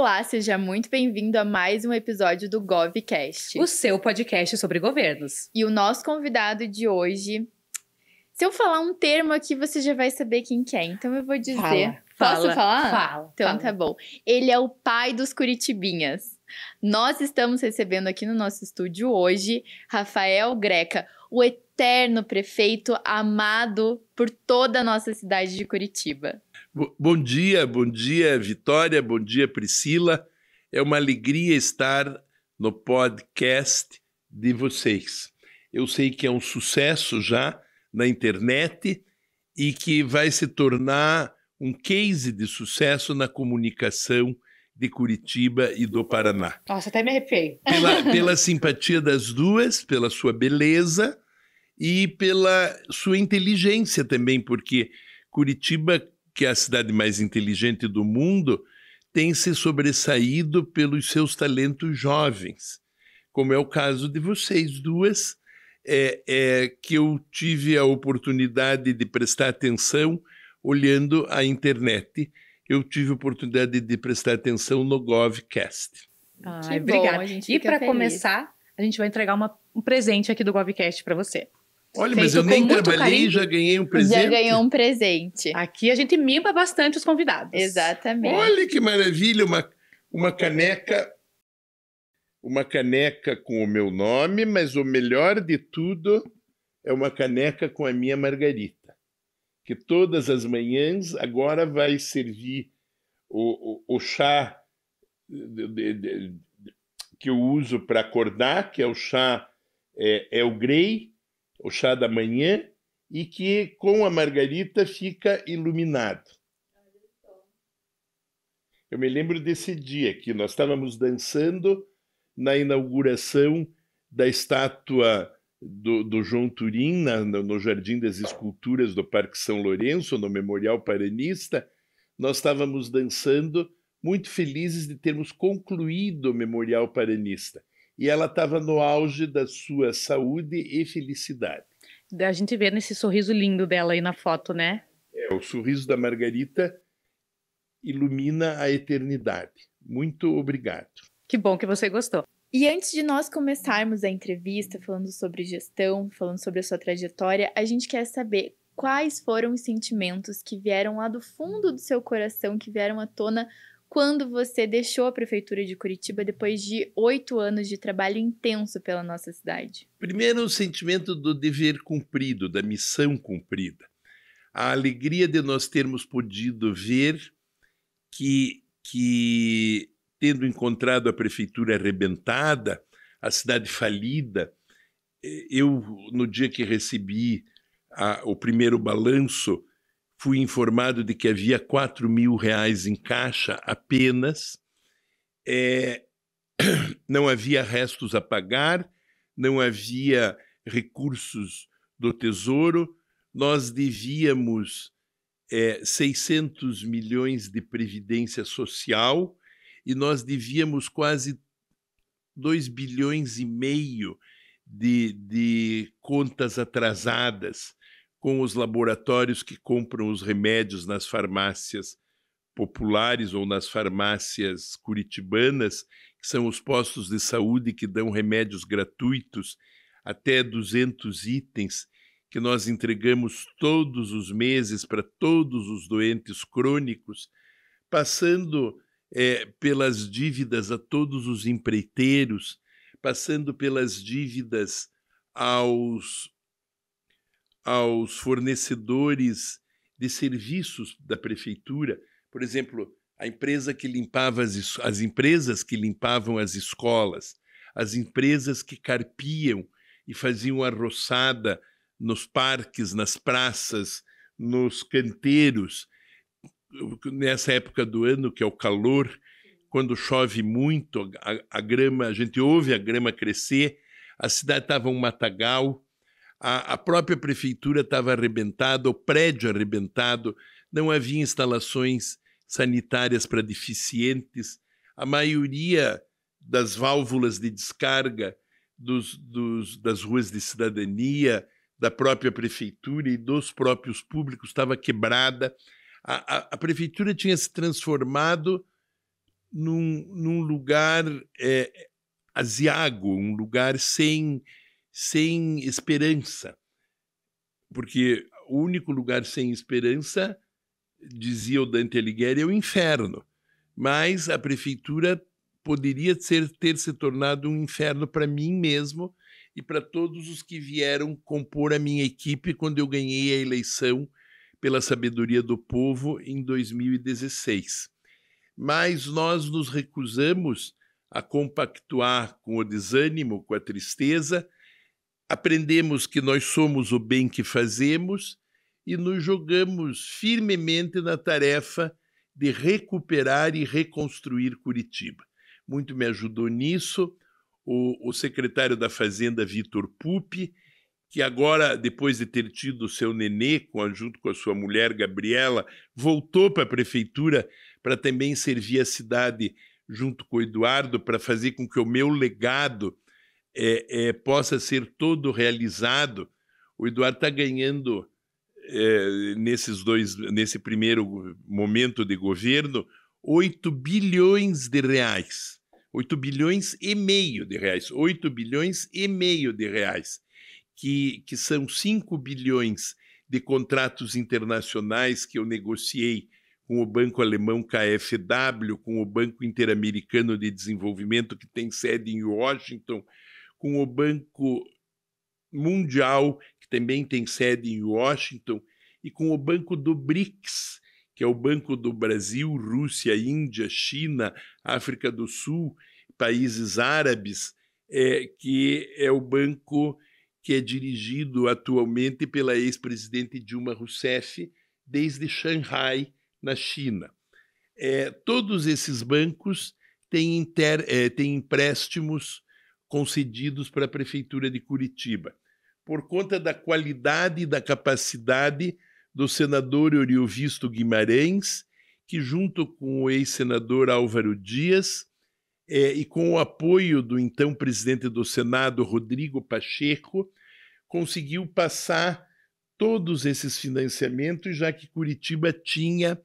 Olá, seja muito bem-vindo a mais um episódio do GovCast, o seu podcast sobre governos. E o nosso convidado de hoje, se eu falar um termo aqui, você já vai saber quem que é, então eu vou dizer. Posso falar? Fala. Então tá bom. Ele é o pai dos curitibinhas. Nós estamos recebendo aqui no nosso estúdio hoje Rafael Greca, o eterno prefeito amado por toda a nossa cidade de Curitiba. Bom dia, Vitória, bom dia, Priscila. É uma alegria estar no podcast de vocês. Eu sei que é um sucesso já na internet e que vai se tornar um case de sucesso na comunicação de Curitiba e do Paraná. Nossa, até me arrepiei. Pela simpatia das duas, pela sua beleza e pela sua inteligência também, porque Curitiba, que é a cidade mais inteligente do mundo, tem se sobressaído pelos seus talentos jovens, como é o caso de vocês duas, que eu tive a oportunidade de prestar atenção olhando a internet. Eu tive a oportunidade de prestar atenção no GovCast. Obrigada. E para começar, a gente vai entregar um presente aqui do GovCast para você. Olha, mas eu nem trabalhei e já ganhei um presente. Já ganhou um presente. Aqui a gente mima bastante os convidados. Exatamente. Olha que maravilha, uma caneca com o meu nome, mas o melhor de tudo é uma caneca com a minha margarita, que todas as manhãs agora vai servir o chá que eu uso para acordar, que é o chá Earl Grey, o chá da manhã, e que com a margarita fica iluminado. Eu me lembro desse dia que nós estávamos dançando na inauguração da estátua do João Turim, no Jardim das Esculturas do Parque São Lourenço, no Memorial Paranista. Nós estávamos dançando, muito felizes de termos concluído o Memorial Paranista. E ela estava no auge da sua saúde e felicidade. A gente vê nesse sorriso lindo dela aí na foto, né? O sorriso da Margarita ilumina a eternidade. Muito obrigado. Que bom que você gostou. E antes de nós começarmos a entrevista, falando sobre gestão, falando sobre a sua trajetória, a gente quer saber quais foram os sentimentos que vieram lá do fundo do seu coração, que vieram à tona quando você deixou a Prefeitura de Curitiba depois de 8 anos de trabalho intenso pela nossa cidade. Primeiro, o sentimento do dever cumprido, da missão cumprida. A alegria de nós termos podido ver que tendo encontrado a Prefeitura arrebentada, a cidade falida, eu, no dia que recebi o primeiro balanço, fui informado de que havia R$4.000 em caixa apenas, não havia restos a pagar, não havia recursos do Tesouro, nós devíamos 600 milhões de previdência social e nós devíamos quase 2,5 bilhões de contas atrasadas com os laboratórios que compram os remédios nas farmácias populares ou nas farmácias curitibanas, que são os postos de saúde que dão remédios gratuitos, até 200 itens, que nós entregamos todos os meses para todos os doentes crônicos, passando pelas dívidas a todos os empreiteiros, passando pelas dívidas aos fornecedores de serviços da prefeitura. Por exemplo, a empresa que limpava as empresas que limpavam as escolas, as empresas que carpiam e faziam a roçada nos parques, nas praças, nos canteiros. Nessa época do ano, que é o calor, quando chove muito, a grama, a gente ouve a grama crescer, a cidade estava um matagal, a própria prefeitura estava arrebentada, o prédio arrebentado, não havia instalações sanitárias para deficientes, a maioria das válvulas de descarga das ruas de cidadania, da própria prefeitura e dos próprios públicos estava quebrada. A prefeitura tinha se transformado num lugar aziago, um lugar sem esperança. Porque o único lugar sem esperança, dizia o Dante Alighieri, é o inferno. Mas a prefeitura poderia ter se tornado um inferno para mim mesmo e para todos os que vieram compor a minha equipe quando eu ganhei a eleição pela sabedoria do povo em 2016. Mas nós nos recusamos a compactuar com o desânimo, com a tristeza, aprendemos que nós somos o bem que fazemos e nos jogamos firmemente na tarefa de recuperar e reconstruir Curitiba. Muito me ajudou nisso o secretário da Fazenda, Vitor Pupi, que agora, depois de ter tido seu nenê, junto com a sua mulher, Gabriela, voltou para a prefeitura para também servir a cidade junto com o Eduardo, para fazer com que o meu legado possa ser todo realizado. O Eduardo está ganhando, nesse primeiro momento de governo, 8 bilhões de reais. 8 bilhões e meio de reais. 8 bilhões e meio de reais. Que são 5 bilhões de contratos internacionais que eu negociei com o banco alemão KfW, com o Banco Interamericano de Desenvolvimento, que tem sede em Washington, com o Banco Mundial, que também tem sede em Washington, e com o Banco do BRICS, que é o Banco do Brasil, Rússia, Índia, China, África do Sul, países árabes, que é o banco que é dirigido atualmente pela ex-presidente Dilma Rousseff, desde Xangai, na China. Todos esses bancos têm empréstimos concedidos para a Prefeitura de Curitiba, por conta da qualidade e da capacidade do senador Oriovisto Guimarães, que, junto com o ex-senador Álvaro Dias, e com o apoio do então presidente do Senado, Rodrigo Pacheco, conseguiu passar todos esses financiamentos, já que Curitiba tinha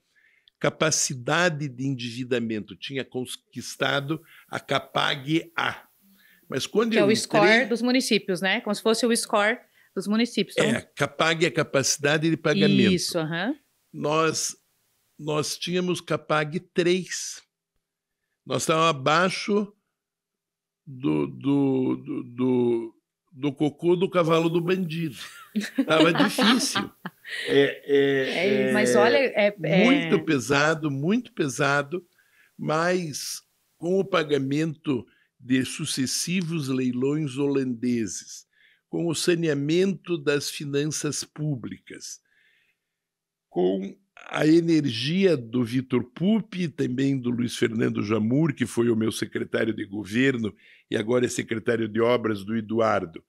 capacidade de endividamento, tinha conquistado a Capag-A. Mas quando que é o score dos municípios, né? Como se fosse o score dos municípios. Então... Capag é a capacidade de pagamento. Isso, aham. Nós tínhamos Capag 3. Nós estávamos abaixo do cocô do cavalo do bandido. Estava difícil. Mas olha... muito pesado, mas com o pagamento de sucessivos leilões holandeses, com o saneamento das finanças públicas, com a energia do Vitor Pupi, também do Luiz Fernando Jamur, que foi o meu secretário de governo e agora é secretário de obras do Eduardo,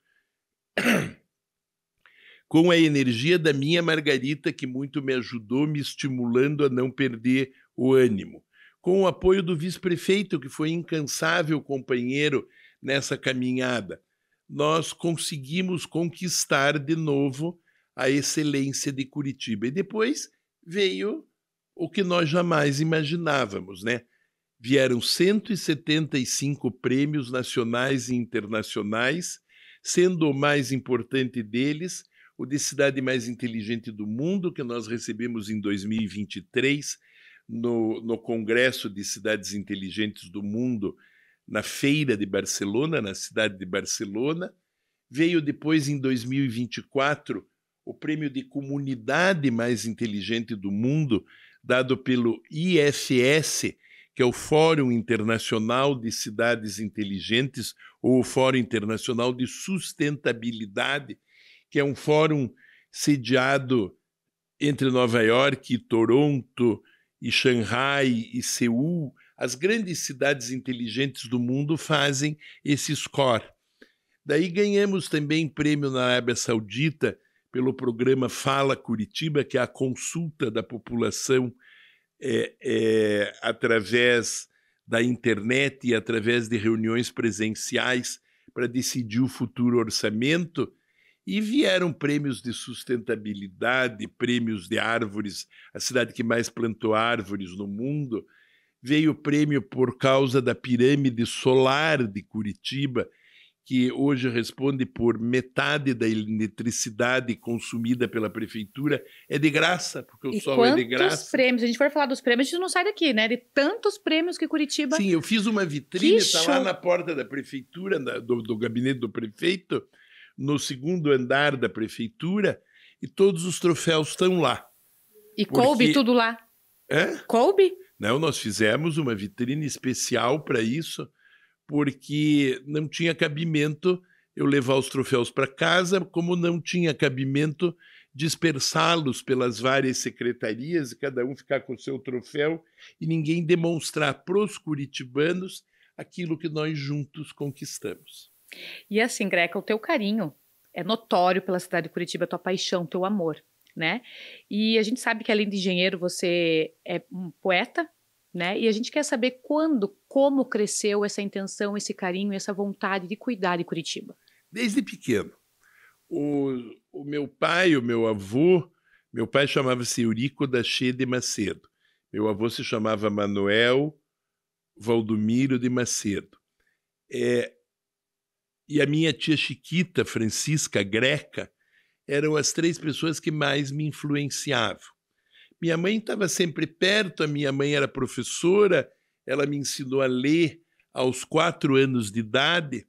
com a energia da minha Margarita, que muito me ajudou, me estimulando a não perder o ânimo, com o apoio do vice-prefeito, que foi incansável companheiro nessa caminhada. Nós conseguimos conquistar de novo a excelência de Curitiba. E depois veio o que nós jamais imaginávamos, né? Vieram 175 prêmios nacionais e internacionais, sendo o mais importante deles o de Cidade Mais Inteligente do Mundo, que nós recebemos em 2023, no Congresso de Cidades Inteligentes do Mundo, na Feira de Barcelona, na cidade de Barcelona. Veio depois, em 2024, o Prêmio de Comunidade Mais Inteligente do Mundo, dado pelo IFS, que é o Fórum Internacional de Cidades Inteligentes, ou o Fórum Internacional de Sustentabilidade, que é um fórum sediado entre Nova York e Toronto, e Xangai e Seul. As grandes cidades inteligentes do mundo fazem esse score. Daí ganhamos também prêmio na Arábia Saudita pelo programa Fala Curitiba, que é a consulta da população através da internet e através de reuniões presenciais para decidir o futuro orçamento. E vieram prêmios de sustentabilidade, prêmios de árvores, a cidade que mais plantou árvores no mundo. veio o prêmio por causa da pirâmide solar de Curitiba, que hoje responde por metade da eletricidade consumida pela prefeitura, é de graça, porque o sol é de graça. Quantos prêmios? Se a gente for falar dos prêmios, a gente não sai daqui, né? De tantos prêmios que Curitiba... Sim, eu fiz uma vitrine, está lá na porta da prefeitura, do gabinete do prefeito, no segundo andar da prefeitura, e todos os troféus estão lá. E coube tudo lá? Coube? Não, nós fizemos uma vitrine especial para isso, porque não tinha cabimento eu levar os troféus para casa, como não tinha cabimento dispersá-los pelas várias secretarias e cada um ficar com o seu troféu e ninguém demonstrar para os curitibanos aquilo que nós juntos conquistamos. E assim, Greca, o teu carinho é notório pela cidade de Curitiba, a tua paixão, teu amor, né? E a gente sabe que além de engenheiro, você é um poeta, né? E a gente quer saber como cresceu essa intenção, esse carinho, essa vontade de cuidar de Curitiba. Desde pequeno. O meu pai, o meu avô, meu pai chamava-se Eurico da Che de Macedo. Meu avô se chamava Manuel Valdomiro de Macedo. E a minha tia Chiquita, Francisca Greca, eram as 3 pessoas que mais me influenciavam. Minha mãe estava sempre perto, a minha mãe era professora, ela me ensinou a ler aos 4 anos de idade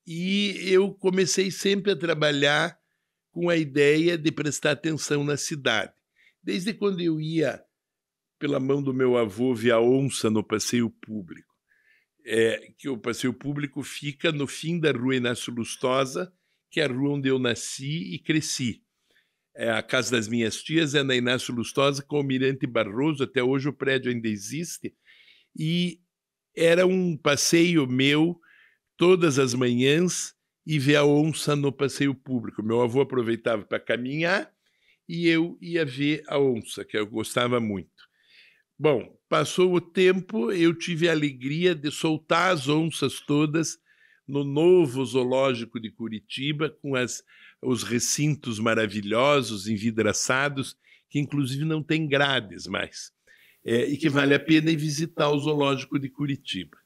e eu comecei sempre a trabalhar com a ideia de prestar atenção na cidade. Desde quando eu ia pela mão do meu avô ver a onça no passeio público, que o passeio público fica no fim da rua Inácio Lustosa, que é a rua onde eu nasci e cresci. A casa das minhas tias é na Inácio Lustosa com o Almirante Barroso, até hoje o prédio ainda existe, e era um passeio meu todas as manhãs e ver a onça no passeio público. Meu avô aproveitava para caminhar e eu ia ver a onça, que eu gostava muito. Bom, passou o tempo, eu tive a alegria de soltar as onças todas no novo zoológico de Curitiba, com os recintos maravilhosos, envidraçados, que inclusive não tem grades mais, e que vale a pena ir visitar o zoológico de Curitiba.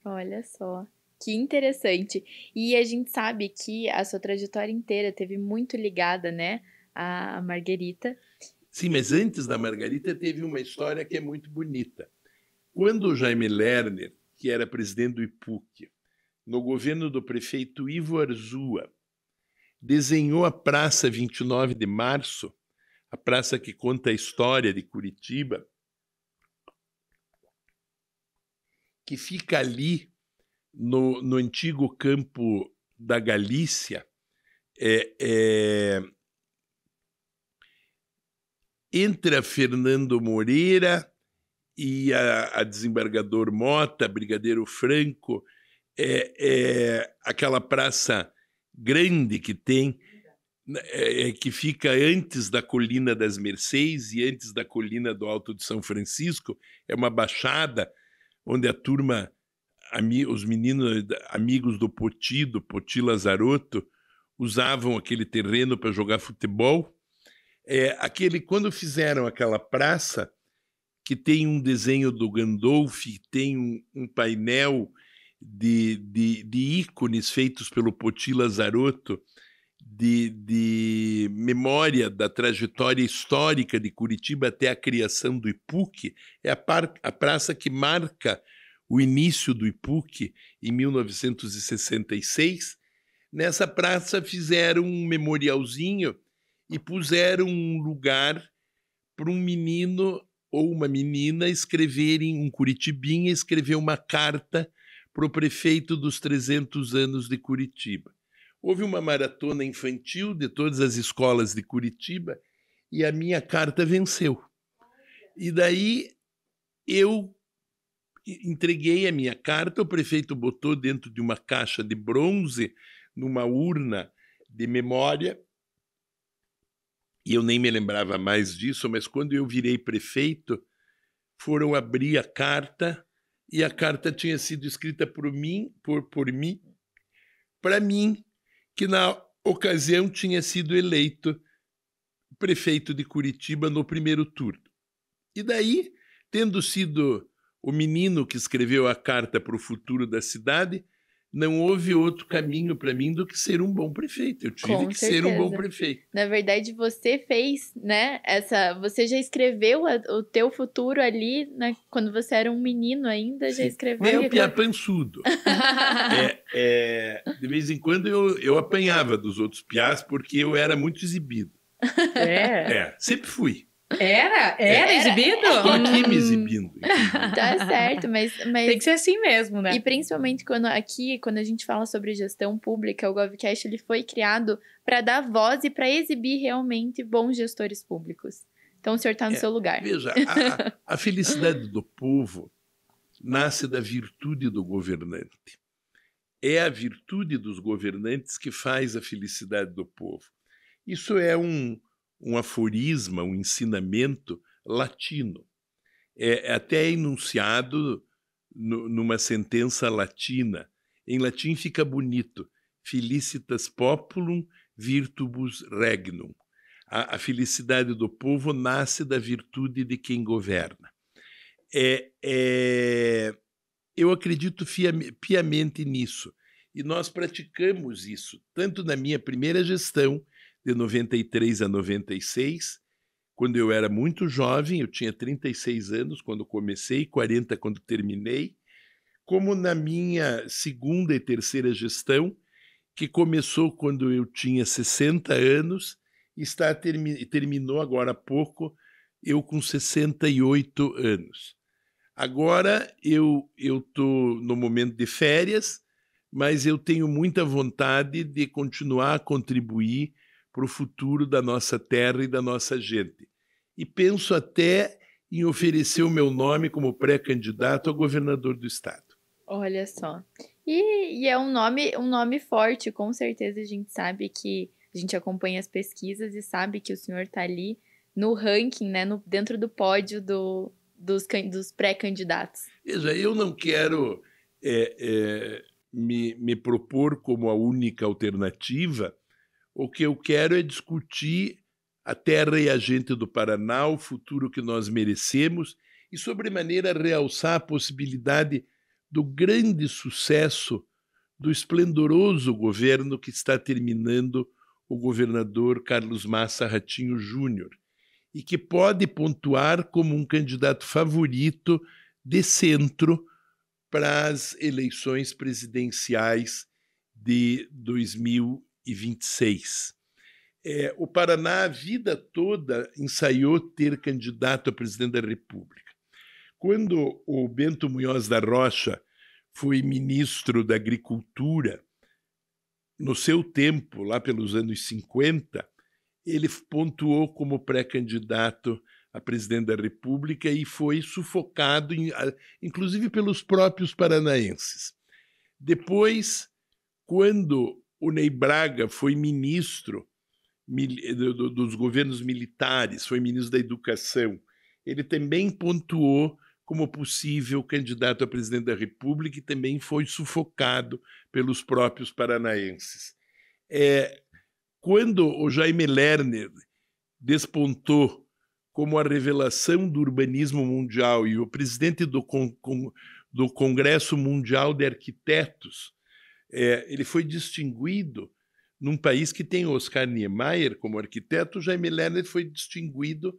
Olha só, que interessante. E a gente sabe que a sua trajetória inteira teve muito ligada, né, à Marguerita. Sim, mas antes da Margarita teve uma história que é muito bonita. Quando o Jaime Lerner, que era presidente do IPUC, no governo do prefeito Ivo Arzua, desenhou a Praça 29 de Março, a praça que conta a história de Curitiba, que fica ali no antigo campo da Galícia, entre a Fernando Moreira e a desembargador Mota, Brigadeiro Franco, aquela praça grande que tem, que fica antes da Colina das Mercês e antes da Colina do Alto de São Francisco, é uma baixada onde a turma, os meninos amigos do Poti Lazarotto, usavam aquele terreno para jogar futebol. Quando fizeram aquela praça, que tem um desenho do Gandolf, tem um painel de ícones feitos pelo Poti Lazarotto, de memória da trajetória histórica de Curitiba até a criação do IPUC, é a praça que marca o início do IPUC em 1966. Nessa praça fizeram um memorialzinho e puseram um lugar para um menino ou uma menina escreverem, um curitibinha, escrever uma carta para o prefeito dos 300 anos de Curitiba. Houve uma maratona infantil de todas as escolas de Curitiba e a minha carta venceu. E daí eu entreguei a minha carta, o prefeito botou dentro de uma caixa de bronze, numa urna de memória, e eu nem me lembrava mais disso, mas quando eu virei prefeito, foram abrir a carta, e a carta tinha sido escrita por mim, para mim, que na ocasião tinha sido eleito prefeito de Curitiba no primeiro turno. E daí, tendo sido o menino que escreveu a carta para o futuro da cidade, não houve outro caminho para mim do que ser um bom prefeito. Eu tive que ser um bom prefeito. Na verdade, você fez, né? Você já escreveu o teu futuro ali, né? Quando você era um menino ainda, já escreveu. Eu piá pançudo. De vez em quando eu apanhava dos outros piás porque eu era muito exibido. Sempre fui. Era exibido? Estou aqui me exibindo. Tá certo, mas... Tem que ser assim mesmo, né? E principalmente quando a gente fala sobre gestão pública, o GovCast ele foi criado para dar voz e para exibir realmente bons gestores públicos. Então o senhor está no seu lugar. Veja, a felicidade do povo nasce da virtude do governante. É a virtude dos governantes que faz a felicidade do povo. Isso é um aforisma, um ensinamento latino. É até enunciado numa sentença latina. Em latim fica bonito. Felicitas populum virtubus regnum. A felicidade do povo nasce da virtude de quem governa. Eu acredito piamente nisso. E nós praticamos isso, tanto na minha primeira gestão, de 93 a 96, quando eu era muito jovem, eu tinha 36 anos quando comecei, 40 quando terminei, como na minha segunda e terceira gestão, que começou quando eu tinha 60 anos e terminou agora há pouco, eu com 68 anos. Agora eu estou no momento de férias, mas eu tenho muita vontade de continuar a contribuir para o futuro da nossa terra e da nossa gente. E penso até em oferecer o meu nome como pré-candidato a governador do estado. Olha só. E é um nome forte, com certeza a gente sabe que a gente acompanha as pesquisas e sabe que o senhor está ali no ranking, né, dentro do pódio dos pré-candidatos. Veja, eu não quero me propor como a única alternativa. O que eu quero é discutir a terra e a gente do Paraná, o futuro que nós merecemos e, sobremaneira, realçar a possibilidade do grande sucesso do esplendoroso governo que está terminando o governador Carlos Massa Ratinho Júnior e que pode pontuar como um candidato favorito de centro para as eleições presidenciais de 2026. O Paraná, a vida toda, ensaiou ter candidato a presidente da República. Quando o Bento Munhoz da Rocha foi ministro da Agricultura, no seu tempo, lá pelos anos 50, ele pontuou como pré-candidato a presidente da República e foi sufocado, inclusive pelos próprios paranaenses. Depois, quando o Ney Braga foi ministro dos governos militares, foi ministro da Educação, ele também pontuou como possível candidato a presidente da República e também foi sufocado pelos próprios paranaenses. Quando o Jaime Lerner despontou como a revelação do urbanismo mundial e o presidente do Congresso Mundial de Arquitetos, ele foi distinguido num país que tem Oscar Niemeyer como arquiteto. O Jaime Lerner foi distinguido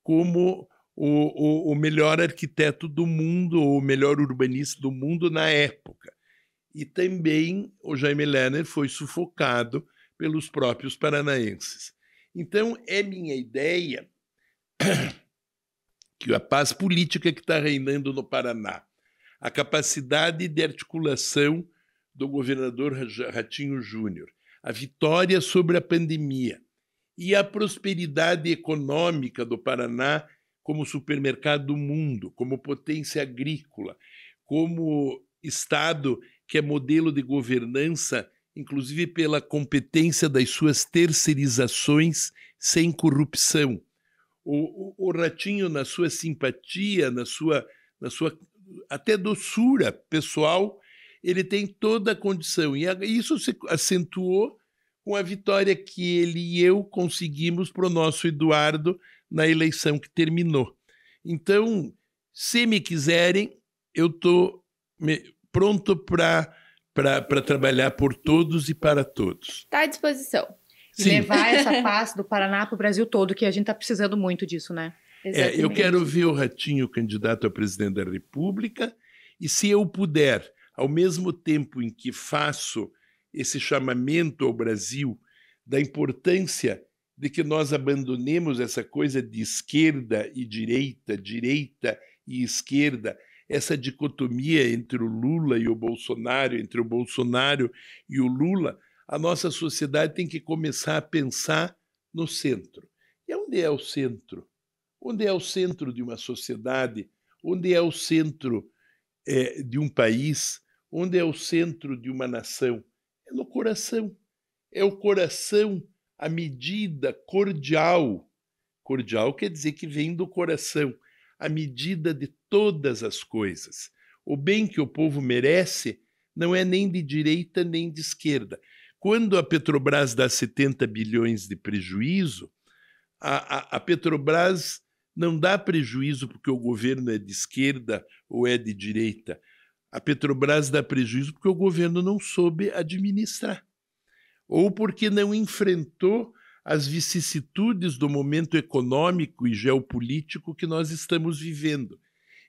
como o melhor arquiteto do mundo, ou o melhor urbanista do mundo na época. E também o Jaime Lerner foi sufocado pelos próprios paranaenses. Então, é minha ideia que a paz política que está reinando no Paraná, a capacidade de articulação do governador Ratinho Júnior, a vitória sobre a pandemia e a prosperidade econômica do Paraná como supermercado do mundo, como potência agrícola, como estado que é modelo de governança, inclusive pela competência das suas terceirizações sem corrupção. O Ratinho, na sua simpatia, na sua até doçura pessoal, ele tem toda a condição. E isso se acentuou com a vitória que ele e eu conseguimos para o nosso Eduardo na eleição que terminou. Então, se me quiserem, eu estou pronto para trabalhar por todos e para todos. Está à disposição. E levar essa paz do Paraná para o Brasil todo, que a gente está precisando muito disso, né? Eu quero ver o Ratinho candidato a presidente da República, e se eu puder, ao mesmo tempo em que faço esse chamamento ao Brasil da importância de que nós abandonemos essa coisa de esquerda e direita, direita e esquerda, essa dicotomia entre o Lula e o Bolsonaro, entre o Bolsonaro e o Lula, a nossa sociedade tem que começar a pensar no centro. E onde é o centro? Onde é o centro de uma sociedade? Onde é o centro de um país? Onde é o centro de uma nação? É no coração. É o coração, a medida cordial. Cordial quer dizer que vem do coração. A medida de todas as coisas. O bem que o povo merece não é nem de direita nem de esquerda. Quando a Petrobras dá 70 bilhões de prejuízo, a Petrobras não dá prejuízo porque o governo é de esquerda ou é de direita. A Petrobras dá prejuízo porque o governo não soube administrar, ou porque não enfrentou as vicissitudes do momento econômico e geopolítico que nós estamos vivendo.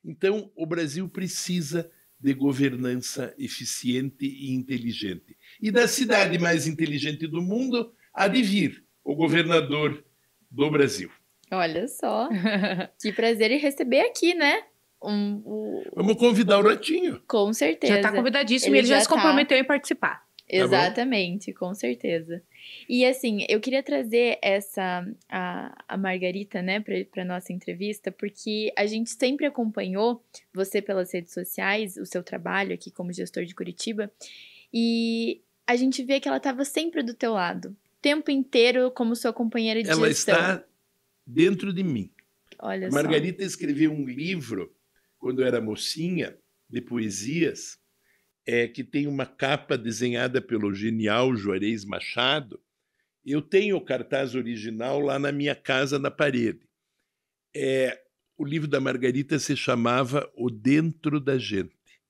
Então, o Brasil precisa de governança eficiente e inteligente. E da cidade mais inteligente do mundo há de vir o governador do Brasil. Olha só, que prazer em receber aqui, né? Vamos convidar o Ratinho. Com certeza. Já está convidadíssimo, ele já se comprometeu em participar. Exatamente, com certeza. E assim, eu queria trazer a Margarita, né, para nossa entrevista, porque a gente sempre acompanhou você pelas redes sociais, o seu trabalho aqui como gestor de Curitiba, e a gente vê que ela estava sempre do teu lado, o tempo inteiro como sua companheira de gestão. Ela está dentro de mim. Olha a Margarita escreveu um livro, quando era mocinha, de poesias, que tem uma capa desenhada pelo genial Juarez Machado. Eu tenho o cartaz original lá na minha casa, na parede. O livro da Margarita se chamava O Dentro da Gente,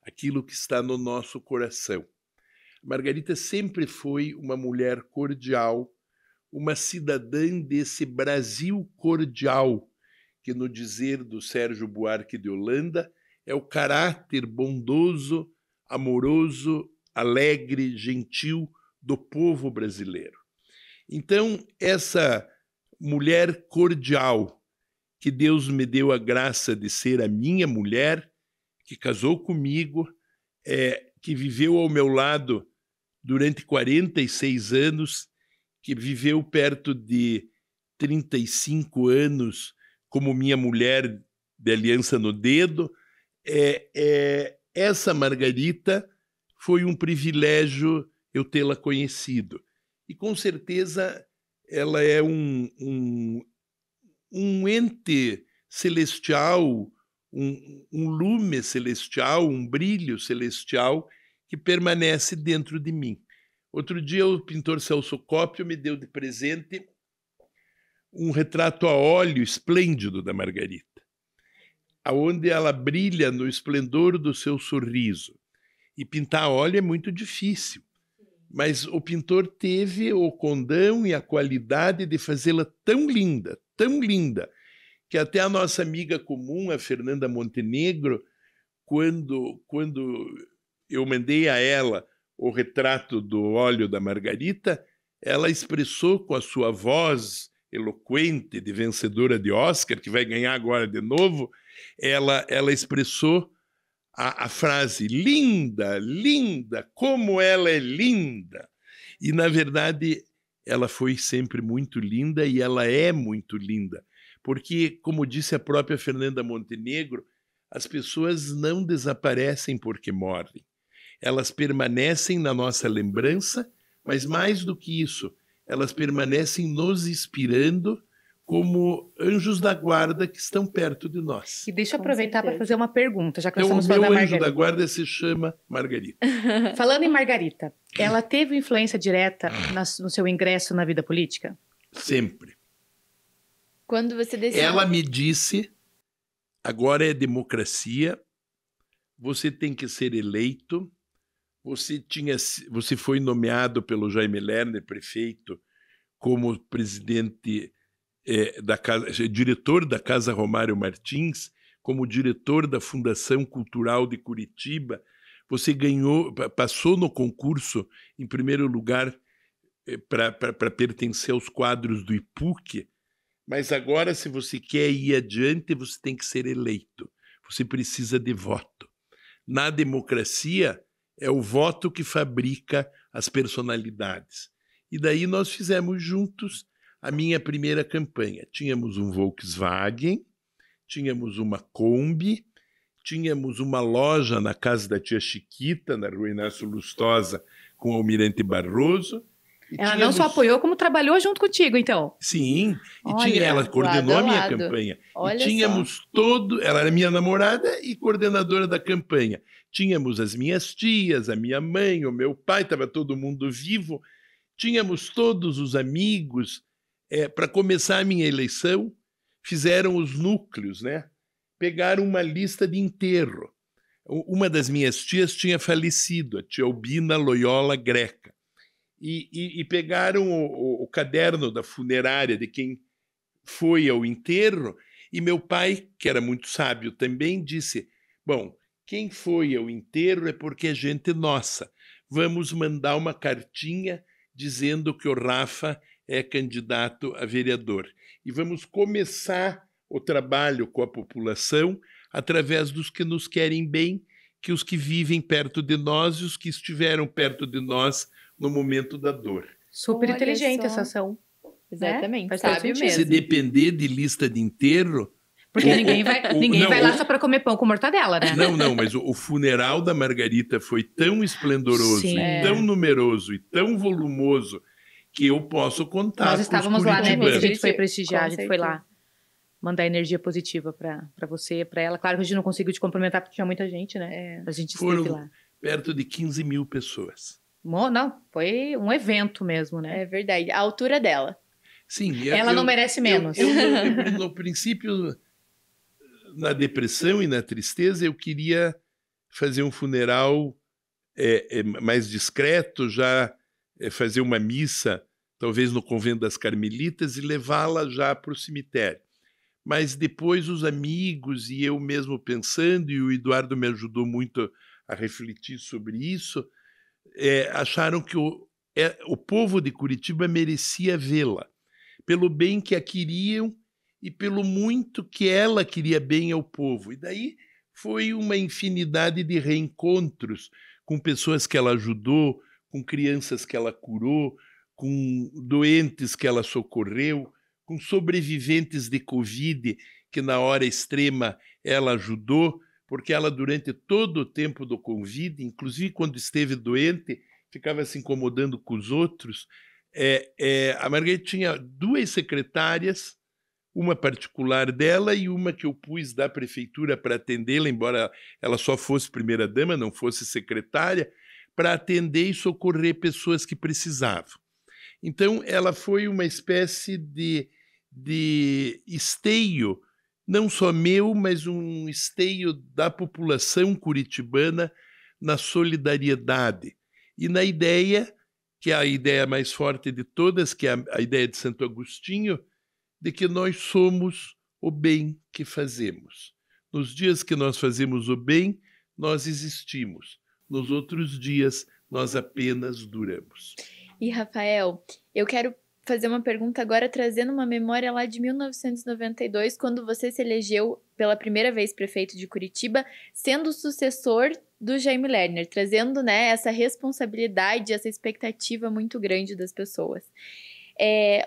aquilo que está no nosso coração. A Margarita sempre foi uma mulher cordial, uma cidadã desse Brasil cordial, que, no dizer do Sérgio Buarque de Holanda, é o caráter bondoso, amoroso, alegre, gentil do povo brasileiro. Então, essa mulher cordial, que Deus me deu a graça de ser a minha mulher, que casou comigo, que viveu ao meu lado durante 46 anos, que viveu perto de 35 anos como minha mulher de aliança no dedo, essa Margarita foi um privilégio eu tê-la conhecido. E, com certeza, ela é um ente celestial, um lume celestial, um brilho celestial que permanece dentro de mim. Outro dia, o pintor Celso Cópio me deu de presente um retrato a óleo esplêndido da Margarita, aonde ela brilha no esplendor do seu sorriso. E pintar a óleo é muito difícil, mas o pintor teve o condão e a qualidade de fazê-la tão linda, que até a nossa amiga comum, a Fernanda Montenegro, quando eu mandei a ela o retrato do óleo da Margarita, ela expressou com a sua voz eloquente de vencedora de Oscar, que vai ganhar agora de novo, ela expressou a frase linda, linda, como ela é linda. E, na verdade, ela foi sempre muito linda e ela é muito linda. Porque, como disse a própria Fernanda Montenegro, as pessoas não desaparecem porque morrem. Elas permanecem na nossa lembrança, mas mais do que isso, elas permanecem nos inspirando como anjos da guarda que estão perto de nós. E deixa eu aproveitar para fazer uma pergunta, já que nós então, estamos falando da Margarita. O meu anjo da guarda se chama Margarita. Falando em Margarita, ela teve influência direta no seu ingresso na vida política? Sempre. Quando você decidiu... Ela me disse, agora é democracia, você tem que ser eleito. Você foi nomeado pelo Jaime Lerner, prefeito, como presidente da casa, diretor da Casa Romário Martins, como diretor da Fundação Cultural de Curitiba. Você passou no concurso em primeiro lugar para pertencer aos quadros do IPUC, mas agora, se você quer ir adiante, você tem que ser eleito. Você precisa de voto. Na democracia, é o voto que fabrica as personalidades. E daí nós fizemos juntos a minha primeira campanha. Tínhamos um Volkswagen, tínhamos uma Kombi, tínhamos uma loja na casa da tia Chiquita, na Rua Inácio Lustosa, com o Almirante Barroso. Ela não só apoiou, como trabalhou junto contigo, então. Sim, Olha, ela coordenou lado a a minha lado. campanha. Olha E tínhamos ela era minha namorada e coordenadora da campanha. Tínhamos as minhas tias, a minha mãe, o meu pai, estava todo mundo vivo. Tínhamos todos os amigos. Para começar a minha eleição, fizeram os núcleos, né? Pegaram uma lista de enterro. Uma das minhas tias tinha falecido, a tia Albina Loyola Greca. E pegaram o caderno da funerária de quem foi ao enterro, e meu pai, que era muito sábio também, disse: bom, quem foi ao enterro é porque é gente nossa. Vamos mandar uma cartinha dizendo que o Rafa é candidato a vereador. E vamos começar o trabalho com a população através dos que nos querem bem, que os que vivem perto de nós e os que estiveram perto de nós no momento da dor. Super Olha inteligente só. essa ação. Exatamente, Faz todo sábio sentido. Se mesmo. depender de lista de enterro... Porque ninguém vai lá só para comer pão com mortadela, né? Não, mas o funeral da Margarita foi tão esplendoroso, Sim. e tão numeroso e tão volumoso que eu posso contar Nós com estávamos os lá, né, Bia? A curitibanos. gente foi prestigiar, Com a gente foi lá certeza. mandar energia positiva para você, para ela. Claro que a gente não conseguiu te cumprimentar porque tinha muita gente, né? A gente esteve Foram lá. perto de 15 mil pessoas. Não, foi um evento mesmo, né? É verdade. A altura dela. Sim, Ela não merece menos. No princípio, na depressão e na tristeza, eu queria fazer um funeral mais discreto, já fazer uma missa, talvez no convento das Carmelitas, e levá-la já para o cemitério. Mas depois os amigos e eu mesmo pensando, e o Eduardo me ajudou muito a refletir sobre isso, acharam que o povo de Curitiba merecia vê-la, pelo bem que a queriam e pelo muito que ela queria bem ao povo. E daí foi uma infinidade de reencontros com pessoas que ela ajudou, com crianças que ela curou, com doentes que ela socorreu, com sobreviventes de Covid que na hora extrema ela ajudou, porque ela durante todo o tempo do Covid, inclusive quando esteve doente, ficava se incomodando com os outros. A Margarida tinha 2 secretárias, uma particular dela e uma que eu pus da prefeitura para atendê-la, embora ela só fosse primeira-dama, não fosse secretária, para atender e socorrer pessoas que precisavam. Então, ela foi uma espécie de esteio, não só meu, mas um esteio da população curitibana na solidariedade e na ideia, que é a ideia mais forte de todas, que é a ideia de Santo Agostinho, de que nós somos o bem que fazemos. Nos dias que nós fazemos o bem, nós existimos. Nos outros dias, nós apenas duramos. E, Rafael, eu quero fazer uma pergunta agora, trazendo uma memória lá de 1992, quando você se elegeu pela primeira vez prefeito de Curitiba, sendo o sucessor do Jaime Lerner, trazendo, né, essa responsabilidade, essa expectativa muito grande das pessoas.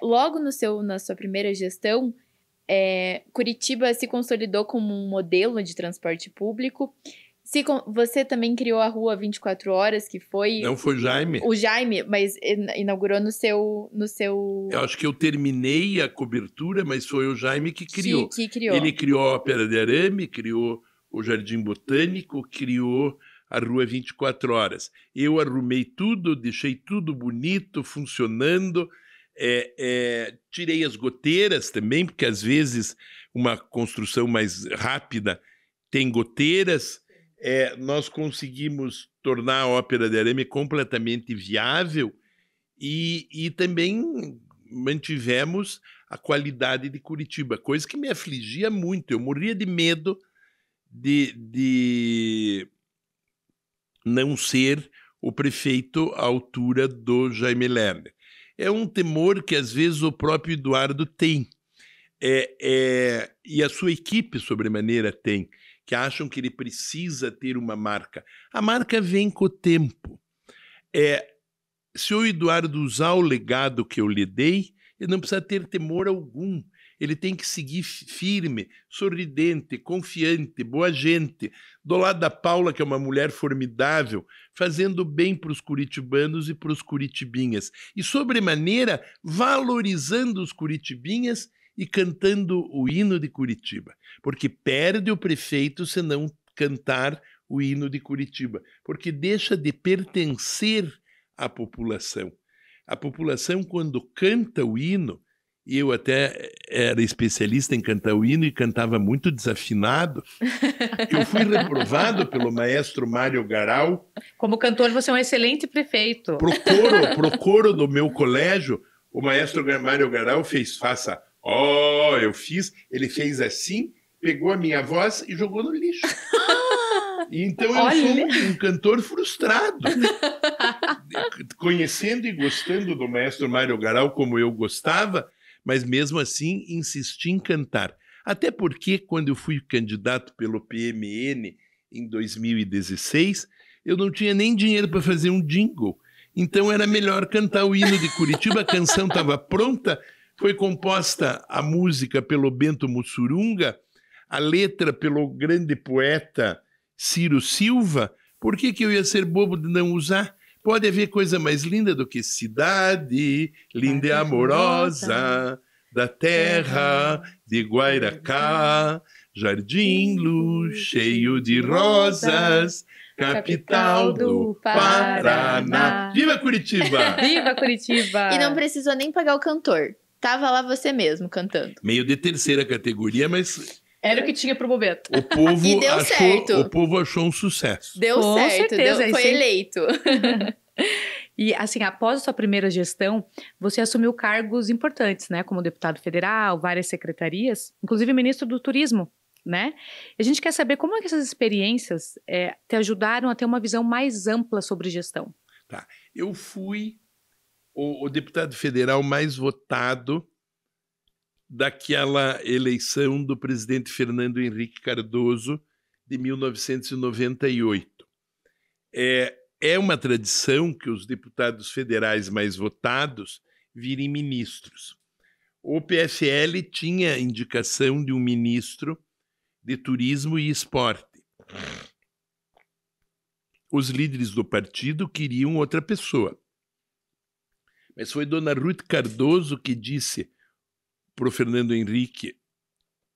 Logo na sua primeira gestão, Curitiba se consolidou como um modelo de transporte público. Você também criou a Rua 24 Horas, que foi... Não foi Jaime? O Jaime, mas inaugurou no seu... Eu acho que eu terminei a cobertura, mas foi o Jaime que criou. Que criou. Ele criou a Ópera de Arame, criou o Jardim Botânico, criou a Rua 24 Horas. Eu arrumei tudo, deixei tudo bonito, funcionando, tirei as goteiras também, porque às vezes uma construção mais rápida tem goteiras. nós conseguimos tornar a Ópera de Arame completamente viável e também mantivemos a qualidade de Curitiba, coisa que me afligia muito. Eu morria de medo de não ser o prefeito à altura do Jaime Lerner. É um temor que, às vezes, o próprio Eduardo tem, e a sua equipe, sobremaneira, tem, que acham que ele precisa ter uma marca. A marca vem com o tempo. Se o Eduardo usar o legado que eu lhe dei, ele não precisa ter temor algum. Ele tem que seguir firme, sorridente, confiante, boa gente, do lado da Paula, que é uma mulher formidável, fazendo bem para os curitibanos e para os curitibinhas. E, sobremaneira, valorizando os curitibinhas e cantando o hino de Curitiba. Porque perde o prefeito se não cantar o hino de Curitiba. Porque deixa de pertencer à população. A população, quando canta o hino, e eu até era especialista em cantar o hino e cantava muito desafinado, que eu fui reprovado pelo maestro Mário Garal. Como cantor, você é um excelente prefeito. Pro coro do meu colégio, o maestro Mário Garal faça, eu fiz, ele fez assim, pegou a minha voz e jogou no lixo. Então eu sou um cantor frustrado. Conhecendo e gostando do maestro Mário Garal como eu gostava, mas mesmo assim insisti em cantar. Até porque, quando eu fui candidato pelo PMN em 2016, eu não tinha nem dinheiro para fazer um jingle. Então era melhor cantar o hino de Curitiba, a canção estava pronta, foi composta a música pelo Bento Mussurunga, a letra pelo grande poeta Ciro Silva. Por que eu ia ser bobo de não usar? Pode haver coisa mais linda do que cidade linda e amorosa da terra de Guairacá, jardim luz cheio de rosas, capital do Paraná. Viva Curitiba! Viva Curitiba! E não precisou nem pagar o cantor. Tava lá você mesmo cantando. Meio de terceira categoria, mas... Era o que tinha pro momento. O povo e deu certo. O povo achou um sucesso. Deu Com certo, certeza, foi eleito. E, assim, após a sua primeira gestão, você assumiu cargos importantes, né? Como deputado federal, várias secretarias, inclusive ministro do Turismo, né? E a gente quer saber como é que essas experiências te ajudaram a ter uma visão mais ampla sobre gestão. Tá. Eu fui o deputado federal mais votado daquela eleição do presidente Fernando Henrique Cardoso de 1998. É uma tradição que os deputados federais mais votados virem ministros. O PFL tinha indicação de um ministro de turismo e esporte. Os líderes do partido queriam outra pessoa. Mas foi dona Ruth Cardoso que disse para o Fernando Henrique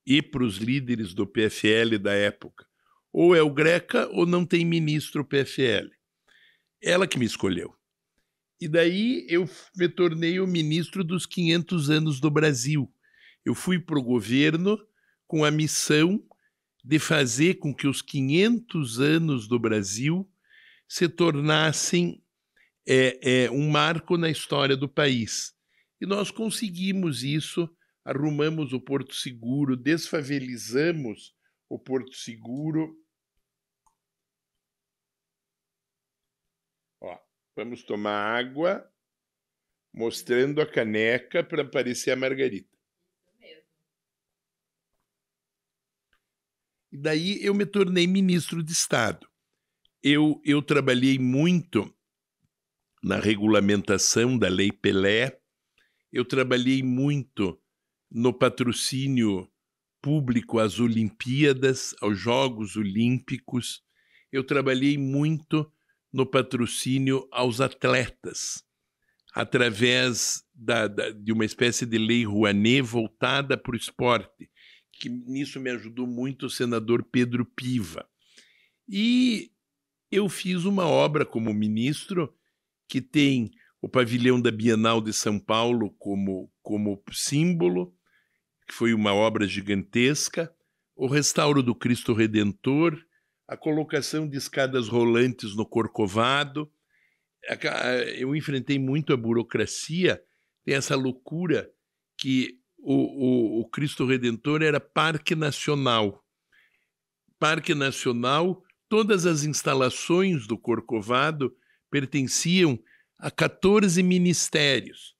e para os líderes do PFL da época: ou é o Greca ou não tem ministro PFL. Ela que me escolheu. E daí eu me tornei o ministro dos 500 anos do Brasil. Eu fui para o governo com a missão de fazer com que os 500 anos do Brasil se tornassem um marco na história do país. E nós conseguimos isso, arrumamos o Porto Seguro, desfavelizamos o Porto Seguro. Vamos tomar água, mostrando a caneca para aparecer a margarita. E daí eu me tornei ministro de Estado. Eu trabalhei muito na regulamentação da Lei Pelé, eu trabalhei muito no patrocínio público às Olimpíadas, aos Jogos Olímpicos, eu trabalhei muito no patrocínio aos atletas, através de uma espécie de lei Rouanet voltada para o esporte, que nisso me ajudou muito o senador Pedro Piva. E eu fiz uma obra como ministro que tem o pavilhão da Bienal de São Paulo como símbolo, que foi uma obra gigantesca, o restauro do Cristo Redentor, a colocação de escadas rolantes no Corcovado. Eu enfrentei muito a burocracia, tem essa loucura que o Cristo Redentor era parque nacional. Parque nacional, todas as instalações do Corcovado pertenciam a 14 ministérios.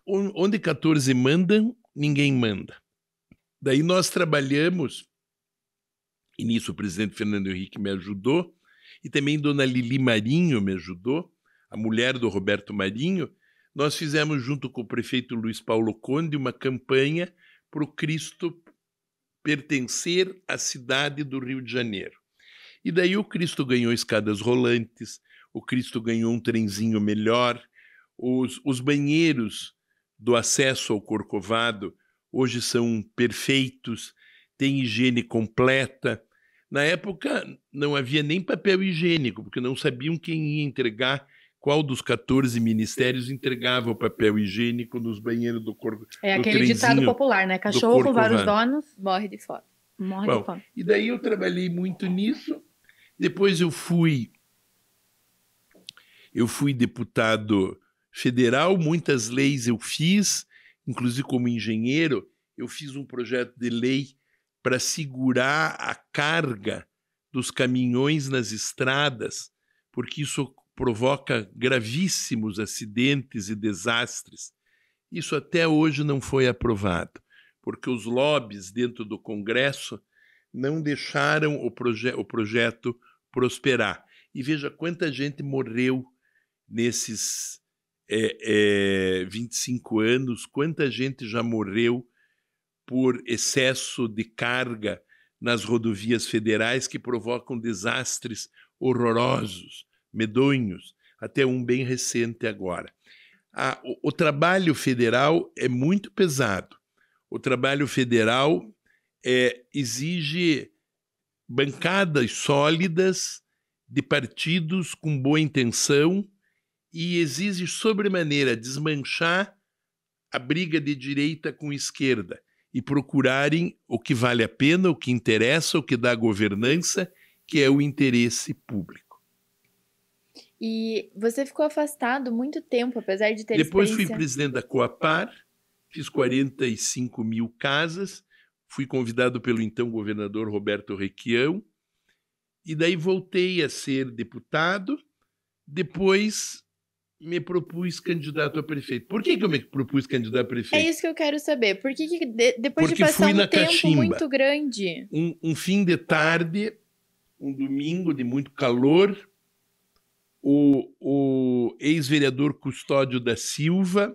Onde 14 mandam, ninguém manda. Daí nós trabalhamos, e nisso o presidente Fernando Henrique me ajudou, e também Dona Lili Marinho me ajudou, a mulher do Roberto Marinho. Nós fizemos, junto com o prefeito Luiz Paulo Conde, uma campanha para o Cristo pertencer à cidade do Rio de Janeiro. E daí o Cristo ganhou escadas rolantes, o Cristo ganhou um trenzinho melhor, os banheiros do acesso ao Corcovado hoje são perfeitos, tem higiene completa. Na época não havia nem papel higiênico, porque não sabiam quem ia entregar, qual dos 14 ministérios entregava o papel higiênico nos banheiros do Corcovado. É aquele ditado popular, né? Cachorro com vários donos morre de fome. Morre de fome. E daí eu trabalhei muito nisso. Depois eu fui deputado federal, muitas leis eu fiz, inclusive como engenheiro, eu fiz um projeto de lei para segurar a carga dos caminhões nas estradas, porque isso provoca gravíssimos acidentes e desastres. Isso até hoje não foi aprovado, porque os lobbies dentro do Congresso não deixaram o projeto prosperar. E veja quanta gente morreu nesses 25 anos, quanta gente já morreu por excesso de carga nas rodovias federais que provocam desastres horrorosos, medonhos, até um bem recente agora. O trabalho federal é muito pesado. O trabalho federal exige bancadas sólidas de partidos com boa intenção e exige sobremaneira desmanchar a briga de direita com esquerda e procurarem o que vale a pena, o que interessa, o que dá governança, que é o interesse público. E você ficou afastado muito tempo, apesar de ter Depois experiência... fui presidente da Coapar, fiz 45 mil casas, fui convidado pelo então governador Roberto Requião, e daí voltei a ser deputado, depois me propus candidato a prefeito. Por que eu me propus candidato a prefeito? É isso que eu quero saber. Por que depois Porque de passar fui um na tempo cachimba. muito grande... Um fim de tarde, um domingo de muito calor, o ex-vereador Custódio da Silva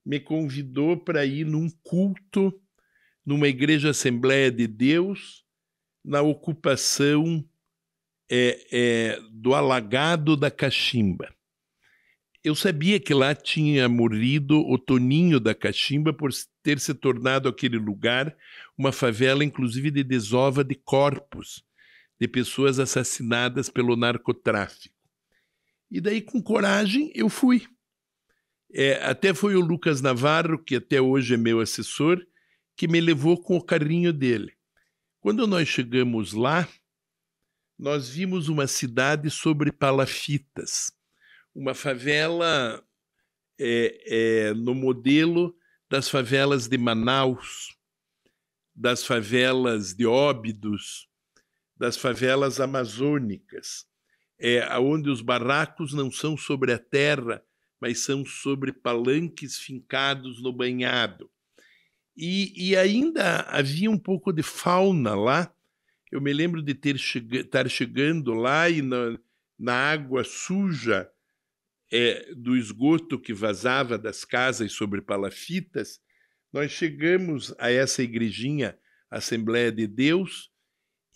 me convidou para ir num culto numa igreja Assembleia de Deus, na ocupação do alagado da Cachimba. Eu sabia que lá tinha morrido o Toninho da Cachimba por ter se tornado aquele lugar uma favela, inclusive, de desova de corpos, de pessoas assassinadas pelo narcotráfico. E daí, com coragem, eu fui. Até foi o Lucas Navarro, que até hoje é meu assessor, que me levou com o carrinho dele. Quando nós chegamos lá, nós vimos uma cidade sobre palafitas, uma favela no modelo das favelas de Manaus, das favelas de Óbidos, das favelas amazônicas, onde os barracos não são sobre a terra, mas são sobre palanques fincados no banhado. E ainda havia um pouco de fauna lá. Eu me lembro de estar chegando lá e na água suja do esgoto que vazava das casas sobre palafitas, nós chegamos a essa igrejinha, Assembleia de Deus,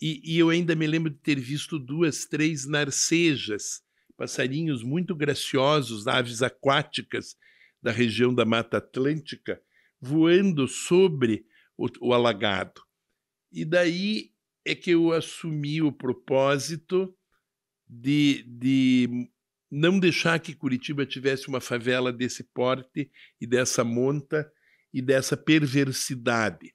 e eu ainda me lembro de ter visto 2, 3 narcejas, passarinhos muito graciosos, aves aquáticas da região da Mata Atlântica, voando sobre o alagado. E daí é que eu assumi o propósito de não deixar que Curitiba tivesse uma favela desse porte e dessa monta e dessa perversidade.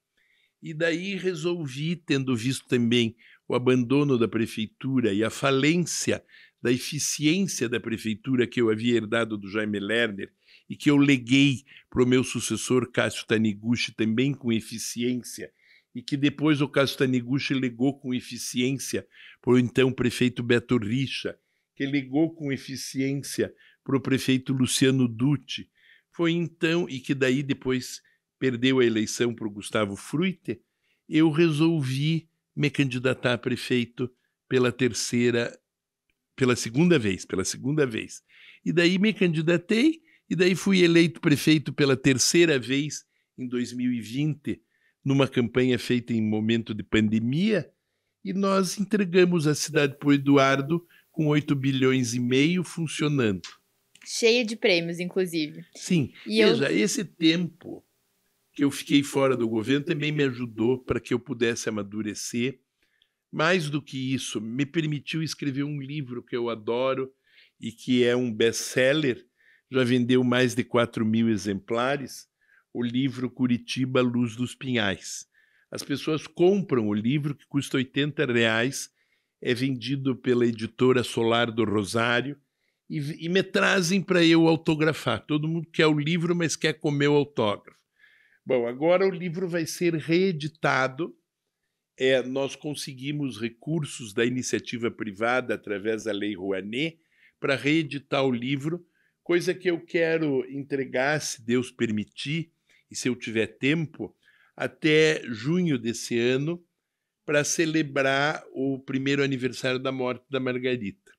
E daí resolvi, tendo visto também o abandono da prefeitura e a falência da eficiência da prefeitura que eu havia herdado do Jaime Lerner e que eu leguei para o meu sucessor Cássio Taniguchi também com eficiência, e que depois o Cássio Taniguchi legou com eficiência para o então prefeito Beto Richa, que legou com eficiência para o prefeito Luciano Dutti. Foi então, e que daí depois perdeu a eleição para o Gustavo Fruiter, eu resolvi me candidatar a prefeito pela segunda vez. E daí me candidatei, e daí fui eleito prefeito pela terceira vez em 2020, numa campanha feita em momento de pandemia, e nós entregamos a cidade para o Eduardo com 8 bilhões e meio funcionando. Cheia de prêmios, inclusive. Sim, veja, esse tempo que eu fiquei fora do governo também me ajudou para que eu pudesse amadurecer. Mais do que isso, me permitiu escrever um livro que eu adoro e que é um best-seller, já vendeu mais de 4.000 exemplares, o livro Curitiba, Luz dos Pinhais. As pessoas compram o livro, que custa R$80, é vendido pela editora Solar do Rosário, e me trazem para eu autografar. Todo mundo quer o livro, mas quer comer o autógrafo. Bom, agora o livro vai ser reeditado. Nós conseguimos recursos da iniciativa privada através da Lei Rouanet para reeditar o livro, coisa que eu quero entregar, se Deus permitir, e se eu tiver tempo, até junho desse ano, para celebrar o primeiro aniversário da morte da Margarita.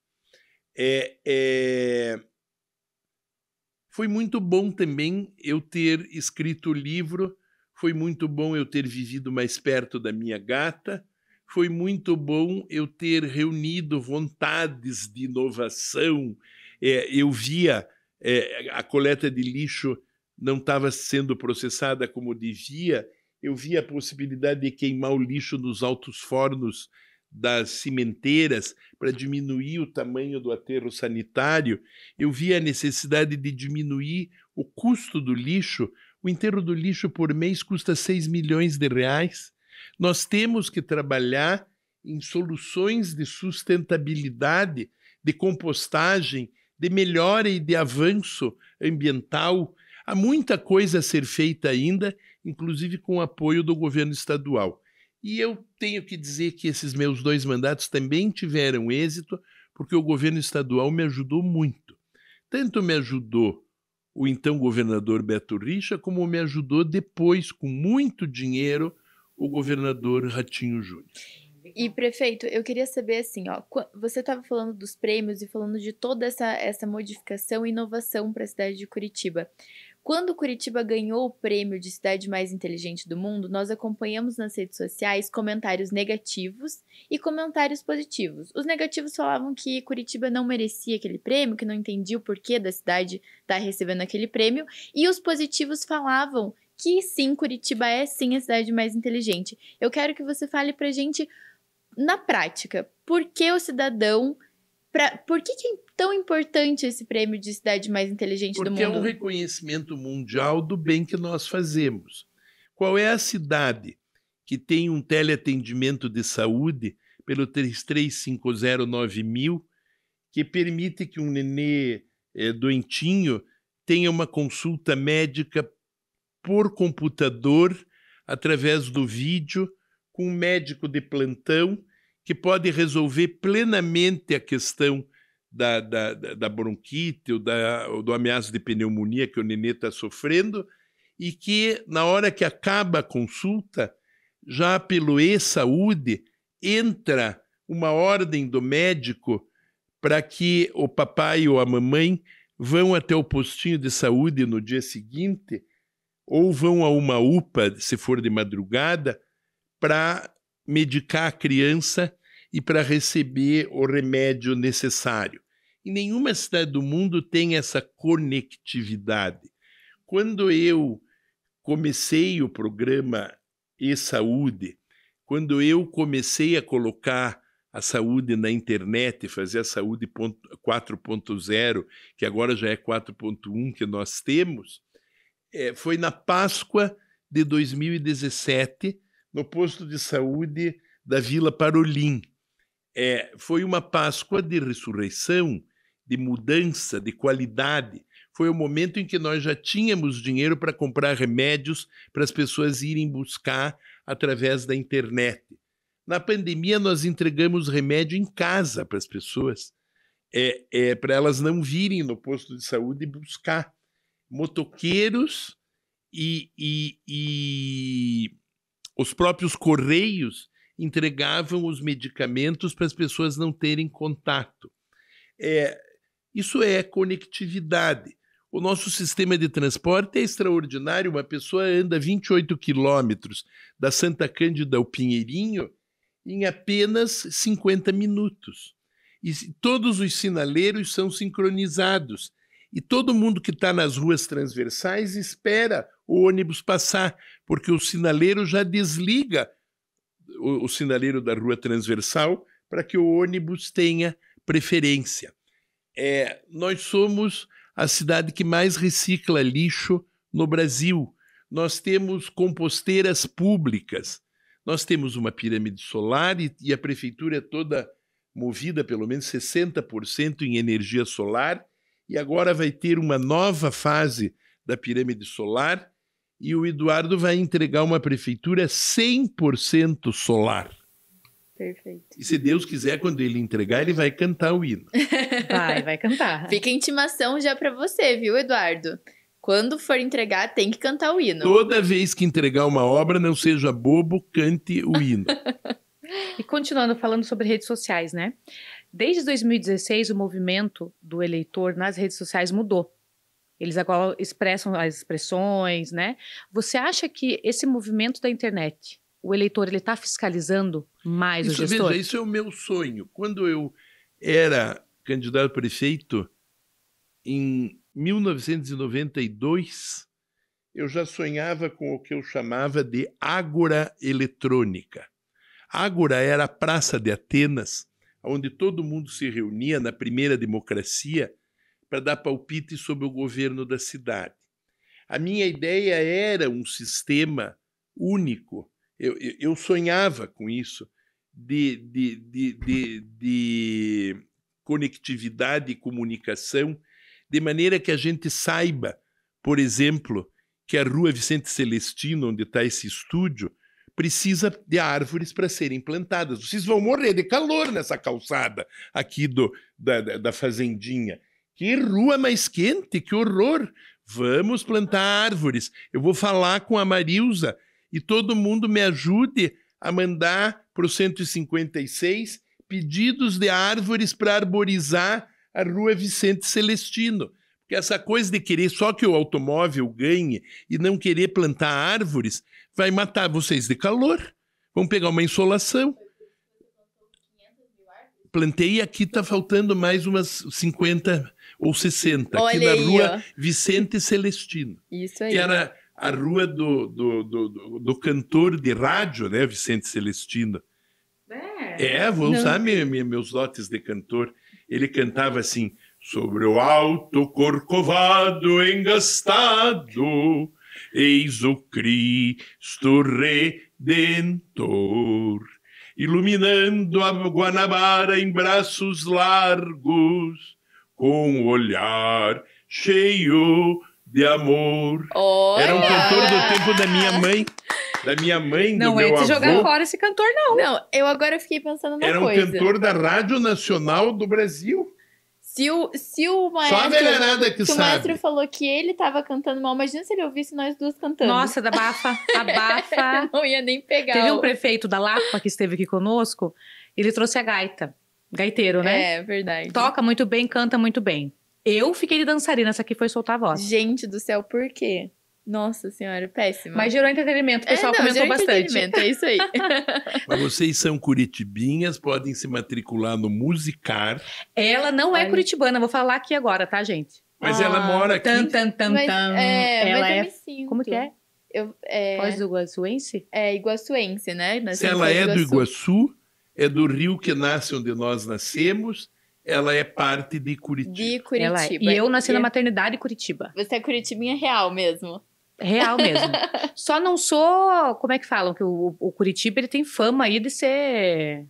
Foi muito bom também eu ter escrito o livro, foi muito bom eu ter vivido mais perto da minha gata, foi muito bom eu ter reunido vontades de inovação. Eu via a coleta de lixo não estava sendo processada como devia, eu via a possibilidade de queimar o lixo nos altos fornos das cimenteiras para diminuir o tamanho do aterro sanitário, eu via a necessidade de diminuir o custo do lixo. O enterro do lixo por mês custa R$6 milhões. Nós temos que trabalhar em soluções de sustentabilidade, de compostagem, de melhora e de avanço ambiental. Há muita coisa a ser feita ainda, inclusive com o apoio do governo estadual. E eu tenho que dizer que esses meus 2 mandatos também tiveram êxito, porque o governo estadual me ajudou muito. Tanto me ajudou o então governador Beto Richa, como me ajudou depois, com muito dinheiro, o governador Ratinho Júnior. E, prefeito, eu queria saber assim, você estava falando dos prêmios e falando de toda essa modificação e inovação para a cidade de Curitiba. Quando Curitiba ganhou o prêmio de cidade mais inteligente do mundo, nós acompanhamos nas redes sociais comentários negativos e comentários positivos. Os negativos falavam que Curitiba não merecia aquele prêmio, que não entendia o porquê da cidade estar recebendo aquele prêmio, e os positivos falavam que sim, Curitiba é sim a cidade mais inteligente. Eu quero que você fale pra gente, na prática, por que o cidadão... Por que é tão importante esse prêmio de cidade mais inteligente do mundo? Porque é um reconhecimento mundial do bem que nós fazemos. Qual é a cidade que tem um teleatendimento de saúde pelo 33509000 que permite que um nenê doentinho tenha uma consulta médica por computador, através do vídeo, com um médico de plantão que pode resolver plenamente a questão da bronquite ou do ameaço de pneumonia que o nenê está sofrendo, e que, na hora que acaba a consulta, já pelo e-saúde, entra uma ordem do médico para que o papai ou a mamãe vão até o postinho de saúde no dia seguinte, ou vão a uma UPA, se for de madrugada, para medicar a criança e para receber o remédio necessário. Em nenhuma cidade do mundo tem essa conectividade. Quando eu comecei o programa e-saúde, quando eu comecei a colocar a saúde na internet, fazer a saúde 4.0, que agora já é 4.1 que nós temos, foi na Páscoa de 2017, no posto de saúde da Vila Parolim. Foi uma Páscoa de ressurreição, de mudança, de qualidade. Foi o momento em que nós já tínhamos dinheiro para comprar remédios para as pessoas irem buscar através da internet. Na pandemia, nós entregamos remédio em casa para as pessoas, para elas não virem no posto de saúde buscar. Motoqueiros e os próprios correios entregavam os medicamentos para as pessoas não terem contato. Isso é conectividade. O nosso sistema de transporte é extraordinário. Uma pessoa anda 28 quilômetros da Santa Cândida ao Pinheirinho em apenas 50 minutos. E todos os sinaleiros são sincronizados. E todo mundo que está nas ruas transversais espera o ônibus passar, porque o sinaleiro já desliga o sinaleiro da rua transversal para que o ônibus tenha preferência. Nós somos a cidade que mais recicla lixo no Brasil. Nós temos composteiras públicas, nós temos uma pirâmide solar e a prefeitura é toda movida pelo menos 60% em energia solar, e agora vai ter uma nova fase da pirâmide solar e o Eduardo vai entregar uma prefeitura 100% solar. Perfeito. E se Deus quiser, quando ele entregar, ele vai cantar o hino. Vai cantar. Fica a intimação já pra você, viu, Eduardo? Quando for entregar, tem que cantar o hino. Toda vez que entregar uma obra, não seja bobo, cante o hino. E continuando falando sobre redes sociais, né? Desde 2016, o movimento do eleitor nas redes sociais mudou. Eles agora expressam as expressões, né? Você acha que esse movimento da internet, o eleitor, ele está fiscalizando mais o gestor? Veja, isso é o meu sonho. Quando eu era candidato a prefeito, em 1992, eu já sonhava com o que eu chamava de ágora eletrônica. Ágora era a Praça de Atenas, onde todo mundo se reunia na primeira democracia para dar palpite sobre o governo da cidade. A minha ideia era um sistema único. Eu sonhava com isso, de conectividade e comunicação, de maneira que a gente saiba, por exemplo, que a Rua Vicente Celestino, onde está esse estúdio, precisa de árvores para serem plantadas. Vocês vão morrer de calor nessa calçada aqui da fazendinha. Que rua mais quente, que horror! Vamos plantar árvores. Eu vou falar com a Marilza e todo mundo me ajude a mandar para o 156 pedidos de árvores para arborizar a Rua Vicente Celestino. Porque essa coisa de querer só que o automóvel ganhe e não querer plantar árvores vai matar vocês de calor. Vamos pegar uma insolação. Plantei e aqui está faltando mais umas 50 ou 60. Olha aqui na aí, Rua ó. Vicente Celestino. Isso aí. Que era a rua do cantor de rádio, né, Vicente Celestino. Vou usar meus dotes de cantor. Ele cantava assim: sobre o alto corcovado engastado, eis o Cristo Redentor, iluminando a Guanabara em braços largos, com o olhar cheio de amor. Olha! Era um cantor do tempo da minha mãe, Não do meu é de avô. jogar fora esse cantor, não. Não, eu agora fiquei pensando numa Era um coisa. cantor da Rádio Nacional do Brasil. Se o Só a velharada que se o sabe. maestro falou que ele tava cantando mal, imagina se ele ouvisse nós duas cantando. Nossa, abafa. Não ia nem pegar. Teve um prefeito da Lapa que esteve aqui conosco, ele trouxe a gaita. Gaiteiro, né? É, verdade. Toca muito bem, canta muito bem. Eu fiquei de dançarina, essa aqui foi soltar a voz. Gente do céu, por quê? Nossa senhora, péssima. Mas gerou entretenimento, o pessoal não, comentou gerou bastante. entretenimento, é isso aí. Mas vocês são curitibinhas, podem se matricular no Musicar. Ela não é Olha. curitibana, vou falar aqui agora, tá, gente? Mas ela mora aqui. Tan, tan, tan, Mas, tan. mas Ela eu é... me sinto. Como que é? Foz do Iguaçuense? É iguaçuense, né? Se ela é do Iguaçu, é do rio que nasce onde nós nascemos, ela é parte de Curitiba. De Curitiba. Ela é. E eu nasci na maternidade Curitiba. Você é curitibinha real mesmo. Real mesmo. Só não sou... Como é que falam? Que o Curitiba, ele tem fama aí de ser...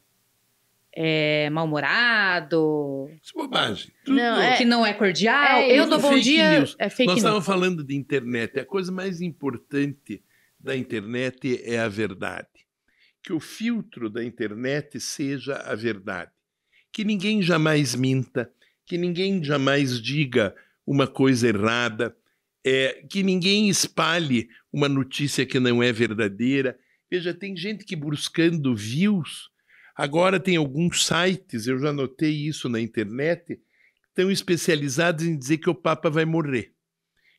mal-humorado. Isso é bobagem. Que não é cordial. É eu isso. dou bom Fake dia... news. É fake Nós news. estávamos falando de internet. A coisa mais importante da internet é a verdade. Que o filtro da internet seja a verdade. Que ninguém jamais minta, que ninguém jamais diga uma coisa errada, que ninguém espalhe uma notícia que não é verdadeira. Veja, tem gente que buscando views, agora tem alguns sites, eu já notei isso na internet, estão especializados em dizer que o Papa vai morrer,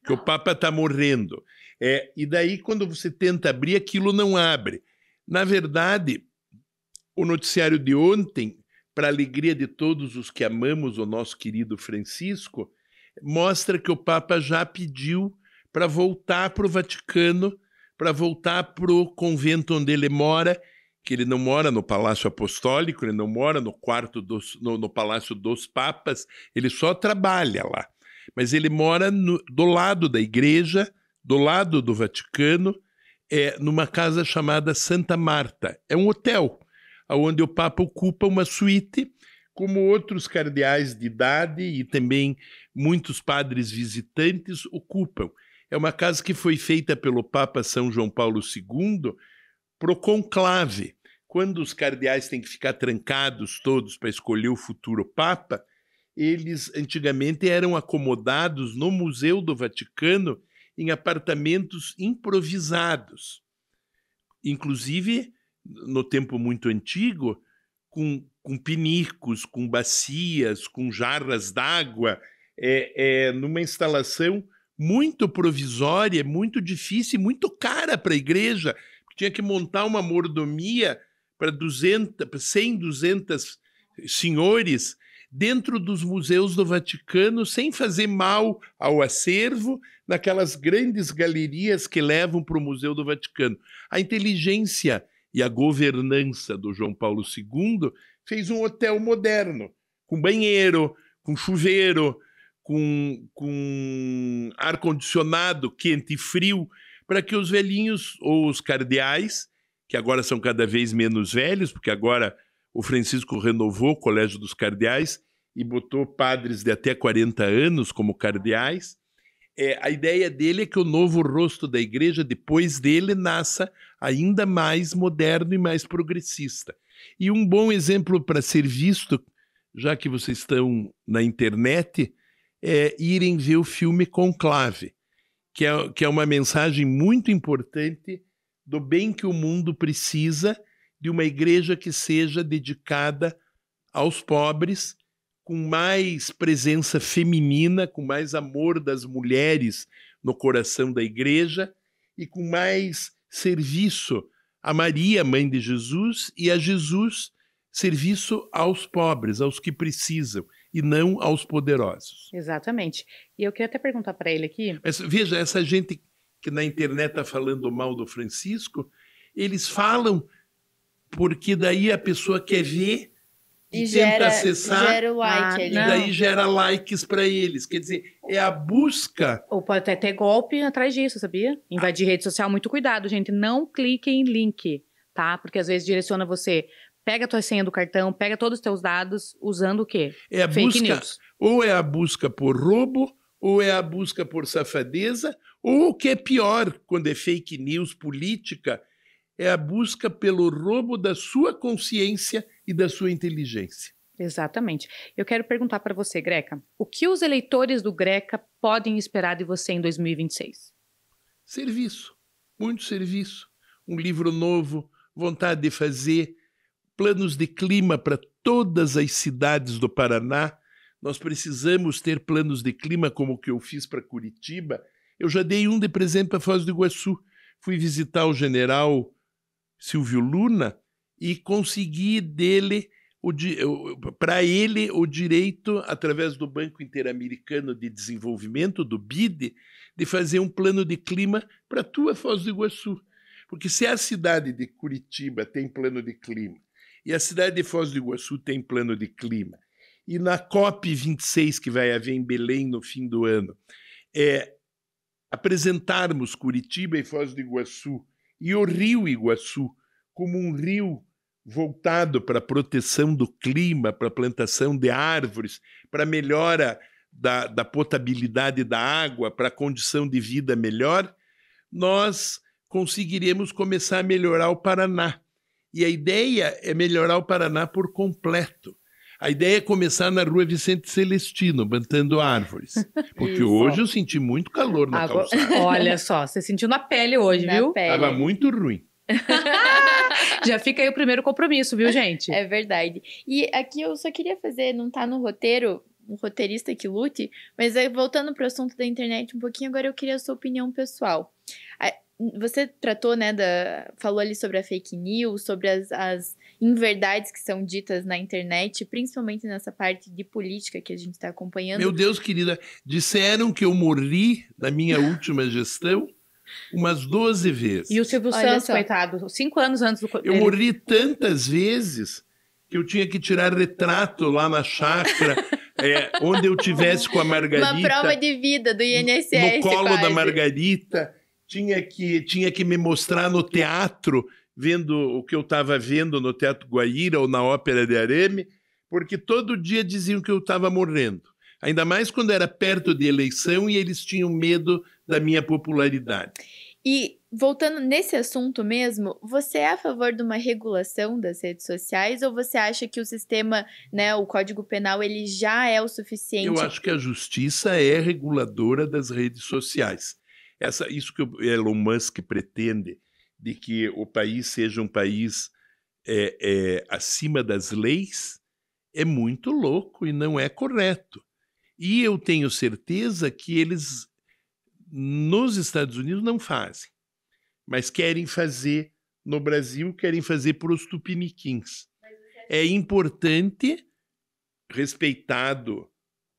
que o Papa está morrendo. E daí, quando você tenta abrir, aquilo não abre. Na verdade, o noticiário de ontem, para a alegria de todos os que amamos o nosso querido Francisco, mostra que o Papa já pediu para voltar para o Vaticano, para voltar para o convento onde ele mora, que ele não mora no Palácio Apostólico, ele não mora no no Palácio dos Papas, ele só trabalha lá. Mas ele mora do lado da igreja, do lado do Vaticano, numa casa chamada Santa Marta. É um hotel, onde o Papa ocupa uma suíte, como outros cardeais de idade e também muitos padres visitantes ocupam. É uma casa que foi feita pelo Papa São João Paulo II pro conclave. Quando os cardeais têm que ficar trancados todos para escolher o futuro Papa, eles antigamente eram acomodados no Museu do Vaticano em apartamentos improvisados. Inclusive, no tempo muito antigo, com pinicos, com bacias, com jarras d'água, numa instalação muito provisória, muito difícil, muito cara para a igreja. Tinha que montar uma mordomia para 100, 200 senhores dentro dos museus do Vaticano, sem fazer mal ao acervo, naquelas grandes galerias que levam para o Museu do Vaticano. A inteligência e a governança do João Paulo II fez um hotel moderno, com banheiro, com chuveiro, com ar-condicionado quente e frio, para que os velhinhos ou os cardeais, que agora são cada vez menos velhos, porque agora o Francisco renovou o Colégio dos Cardeais e botou padres de até 40 anos como cardeais. A ideia dele é que o novo rosto da igreja, depois dele, nasça ainda mais moderno e mais progressista. E um bom exemplo para ser visto, já que vocês estão na internet, é irem ver o filme Conclave, que é uma mensagem muito importante do bem que o mundo precisa de uma igreja que seja dedicada aos pobres, com mais presença feminina, com mais amor das mulheres no coração da igreja e com mais serviço a Maria, mãe de Jesus, e a Jesus, serviço aos pobres, aos que precisam, e não aos poderosos. Exatamente. E eu queria até perguntar para ele aqui... Mas veja, essa gente que na internet está falando mal do Francisco, eles falam porque daí a pessoa quer ver e tenta acessar, gera o like ali. E daí gera likes para eles. Quer dizer, é a busca... Ou pode até ter golpe atrás disso, sabia? Invadir rede social, muito cuidado, gente. Não clique em link, tá? Porque às vezes direciona você... Pega a tua senha do cartão, pega todos os teus dados, usando o quê? É a Fake busca, news. Ou é a busca por roubo, ou é a busca por safadeza, ou o que é pior, quando é fake news política, é a busca pelo roubo da sua consciência e da sua inteligência. Exatamente. Eu quero perguntar para você, Greca, o que os eleitores do Greca podem esperar de você em 2026? Serviço, muito serviço. Um livro novo, vontade de fazer, planos de clima para todas as cidades do Paraná. Nós precisamos ter planos de clima como o que eu fiz para Curitiba. Eu já dei um de presente para Foz do Iguaçu. Fui visitar o general Silvio Luna e consegui dele, para ele, o direito, através do Banco Interamericano de Desenvolvimento, do BID, de fazer um plano de clima para a tua Foz do Iguaçu. Porque se a cidade de Curitiba tem plano de clima, e a cidade de Foz do Iguaçu tem plano de clima, e na COP26, que vai haver em Belém no fim do ano, apresentarmos Curitiba e Foz do Iguaçu e o Rio Iguaçu como um rio voltado para a proteção do clima, para a plantação de árvores, para a melhora da potabilidade da água, para a condição de vida melhor, nós conseguiremos começar a melhorar o Paraná. E a ideia é melhorar o Paraná por completo. A ideia é começar na Rua Vicente Celestino, plantando árvores. Porque Isso. hoje eu senti muito calor na calçada. Olha só, você sentiu na pele hoje, Na viu? pele. Estava muito ruim. Já fica aí o primeiro compromisso, viu, gente? É verdade. E aqui eu só queria fazer, não tá no roteiro, um roteirista que lute, mas aí, voltando pro assunto da internet um pouquinho, agora eu queria a sua opinião pessoal. Você tratou, né, falou ali sobre a fake news, sobre as inverdades que são ditas na internet, principalmente nessa parte de política que a gente está acompanhando. Meu Deus, querida, disseram que eu morri na minha última gestão umas 12 vezes. E o Silvio Olha Santos, só. coitado, 5 anos antes do... Eu morri tantas vezes que eu tinha que tirar retrato lá na chácara, onde eu tivesse com a Margarita. Uma prova de vida do INSS, no colo quase. da Margarita, tinha que me mostrar no teatro, vendo o que eu estava vendo no Teatro Guaíra ou na Ópera de Arame, porque todo dia diziam que eu estava morrendo. Ainda mais quando era perto de eleição e eles tinham medo da minha popularidade. E voltando nesse assunto mesmo, você é a favor de uma regulação das redes sociais ou você acha que o sistema, né, o Código Penal, ele já é o suficiente? Eu acho que a justiça é reguladora das redes sociais. Isso que o Elon Musk pretende, de que o país seja um país acima das leis, é muito louco e não é correto. E eu tenho certeza que eles, nos Estados Unidos, não fazem, mas querem fazer no Brasil, querem fazer para os tupiniquins. É importante, respeitado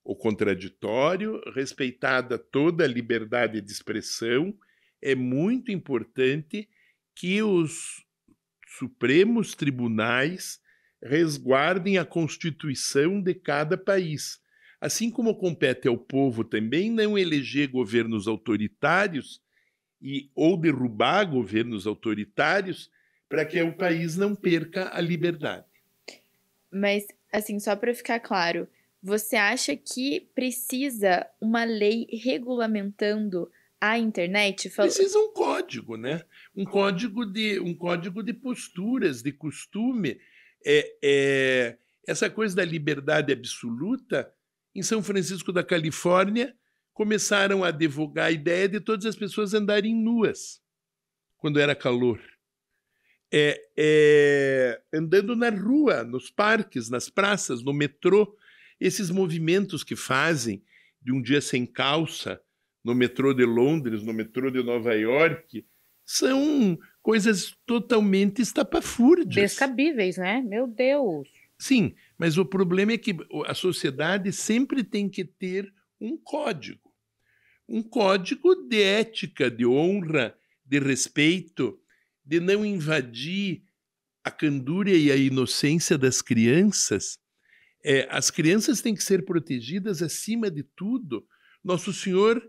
o contraditório, respeitada toda a liberdade de expressão, é muito importante que os supremos tribunais resguardem a Constituição de cada país. Assim como compete ao povo também não eleger governos autoritários ou derrubar governos autoritários para que o país não perca a liberdade. Mas, assim, só para ficar claro, você acha que precisa uma lei regulamentando a internet? Precisa um código, né? Um código de posturas, de costume. Essa coisa da liberdade absoluta, em São Francisco da Califórnia, começaram a advogar a ideia de todas as pessoas andarem nuas quando era calor. Andando na rua, nos parques, nas praças, no metrô. Esses movimentos que fazem de um dia sem calça no metrô de Londres, no metrô de Nova York, são coisas totalmente estapafúrdias. Descabíveis, né? Meu Deus. Sim, mas o problema é que a sociedade sempre tem que ter um código de ética, de honra, de respeito, de não invadir a candura e a inocência das crianças. As crianças têm que ser protegidas acima de tudo. Nosso Senhor,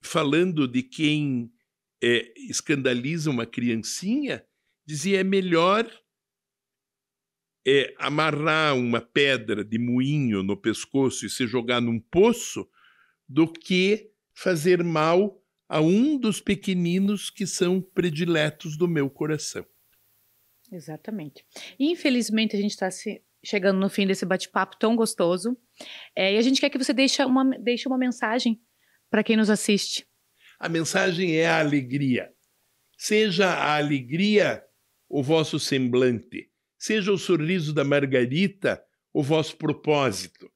falando de quem escandaliza uma criancinha, dizia: é melhor amarrar uma pedra de moinho no pescoço e se jogar num poço do que fazer mal a um dos pequeninos que são prediletos do meu coração. Exatamente. Infelizmente, a gente está chegando no fim desse bate-papo tão gostoso. E a gente quer que você deixe uma mensagem para quem nos assiste. A mensagem é a alegria. Seja a alegria o vosso semblante, seja o sorriso da Margarita o vosso propósito.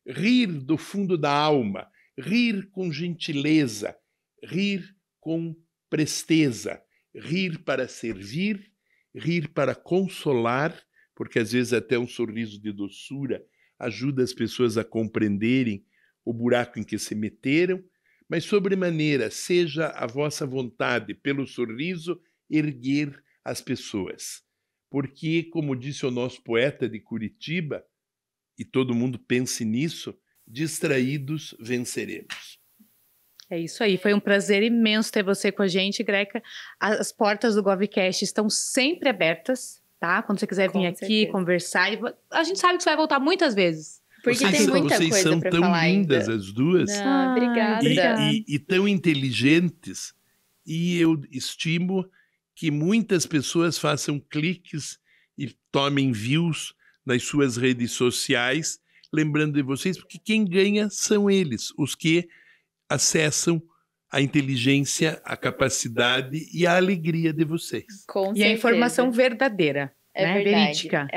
Rir do fundo da alma, rir com gentileza, rir com presteza, rir para servir, rir para consolar, porque às vezes até um sorriso de doçura ajuda as pessoas a compreenderem o buraco em que se meteram, mas sobremaneira seja a vossa vontade, pelo sorriso, erguer as pessoas. Porque, como disse o nosso poeta de Curitiba, e todo mundo pense nisso, distraídos venceremos. É isso aí, foi um prazer imenso ter você com a gente, Greca. As portas do GovCast estão sempre abertas, tá? Quando você quiser vir aqui conversar, a gente sabe que você vai voltar muitas vezes. Porque tem muita vocês coisa são pra tão falar lindas, ainda. as duas. Obrigada. E tão inteligentes. E eu estimo que muitas pessoas façam cliques e tomem views nas suas redes sociais, lembrando de vocês, porque quem ganha são eles, os que acessam a inteligência, a capacidade e a alegria de vocês. Com certeza. A informação verdadeira, né? Verdade. Verídica.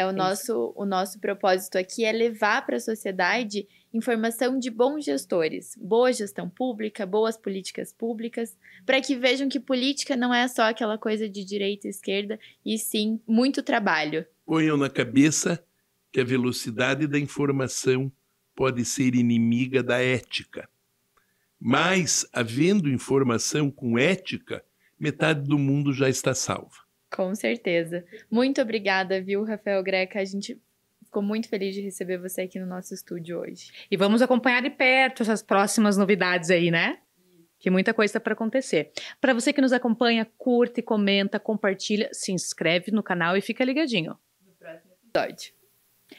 O nosso propósito aqui é levar para a sociedade informação de bons gestores, boa gestão pública, boas políticas públicas, para que vejam que política não é só aquela coisa de direita e esquerda, e sim muito trabalho. Ponham na cabeça que a velocidade da informação pode ser inimiga da ética. Mas, havendo informação com ética, metade do mundo já está salva. Com certeza. Muito obrigada, viu, Rafael Greca? A gente ficou muito feliz de receber você aqui no nosso estúdio hoje. E vamos acompanhar de perto essas próximas novidades aí, né? Que muita coisa está para acontecer. Para você que nos acompanha, curte, comenta, compartilha, se inscreve no canal e fica ligadinho. No próximo episódio.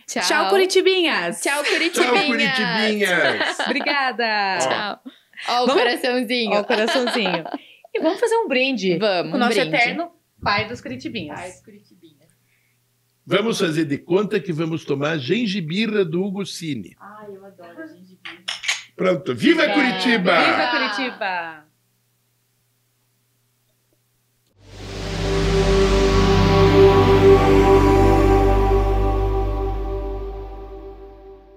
Tchau. Tchau, Curitibinhas! Tchau, Curitibinhas! Tchau, Curitibinhas! Obrigada! Tchau. Ó o coraçãozinho. Ó o coraçãozinho. E vamos fazer um brinde. Vamos, o nosso eterno pai dos Curitibinhas. Pai dos Curitibinhas. Vamos fazer de conta que vamos tomar gengibirra do Hugo Cine. Ai, eu adoro gengibirra. Pronto, viva Curitiba! Viva Curitiba!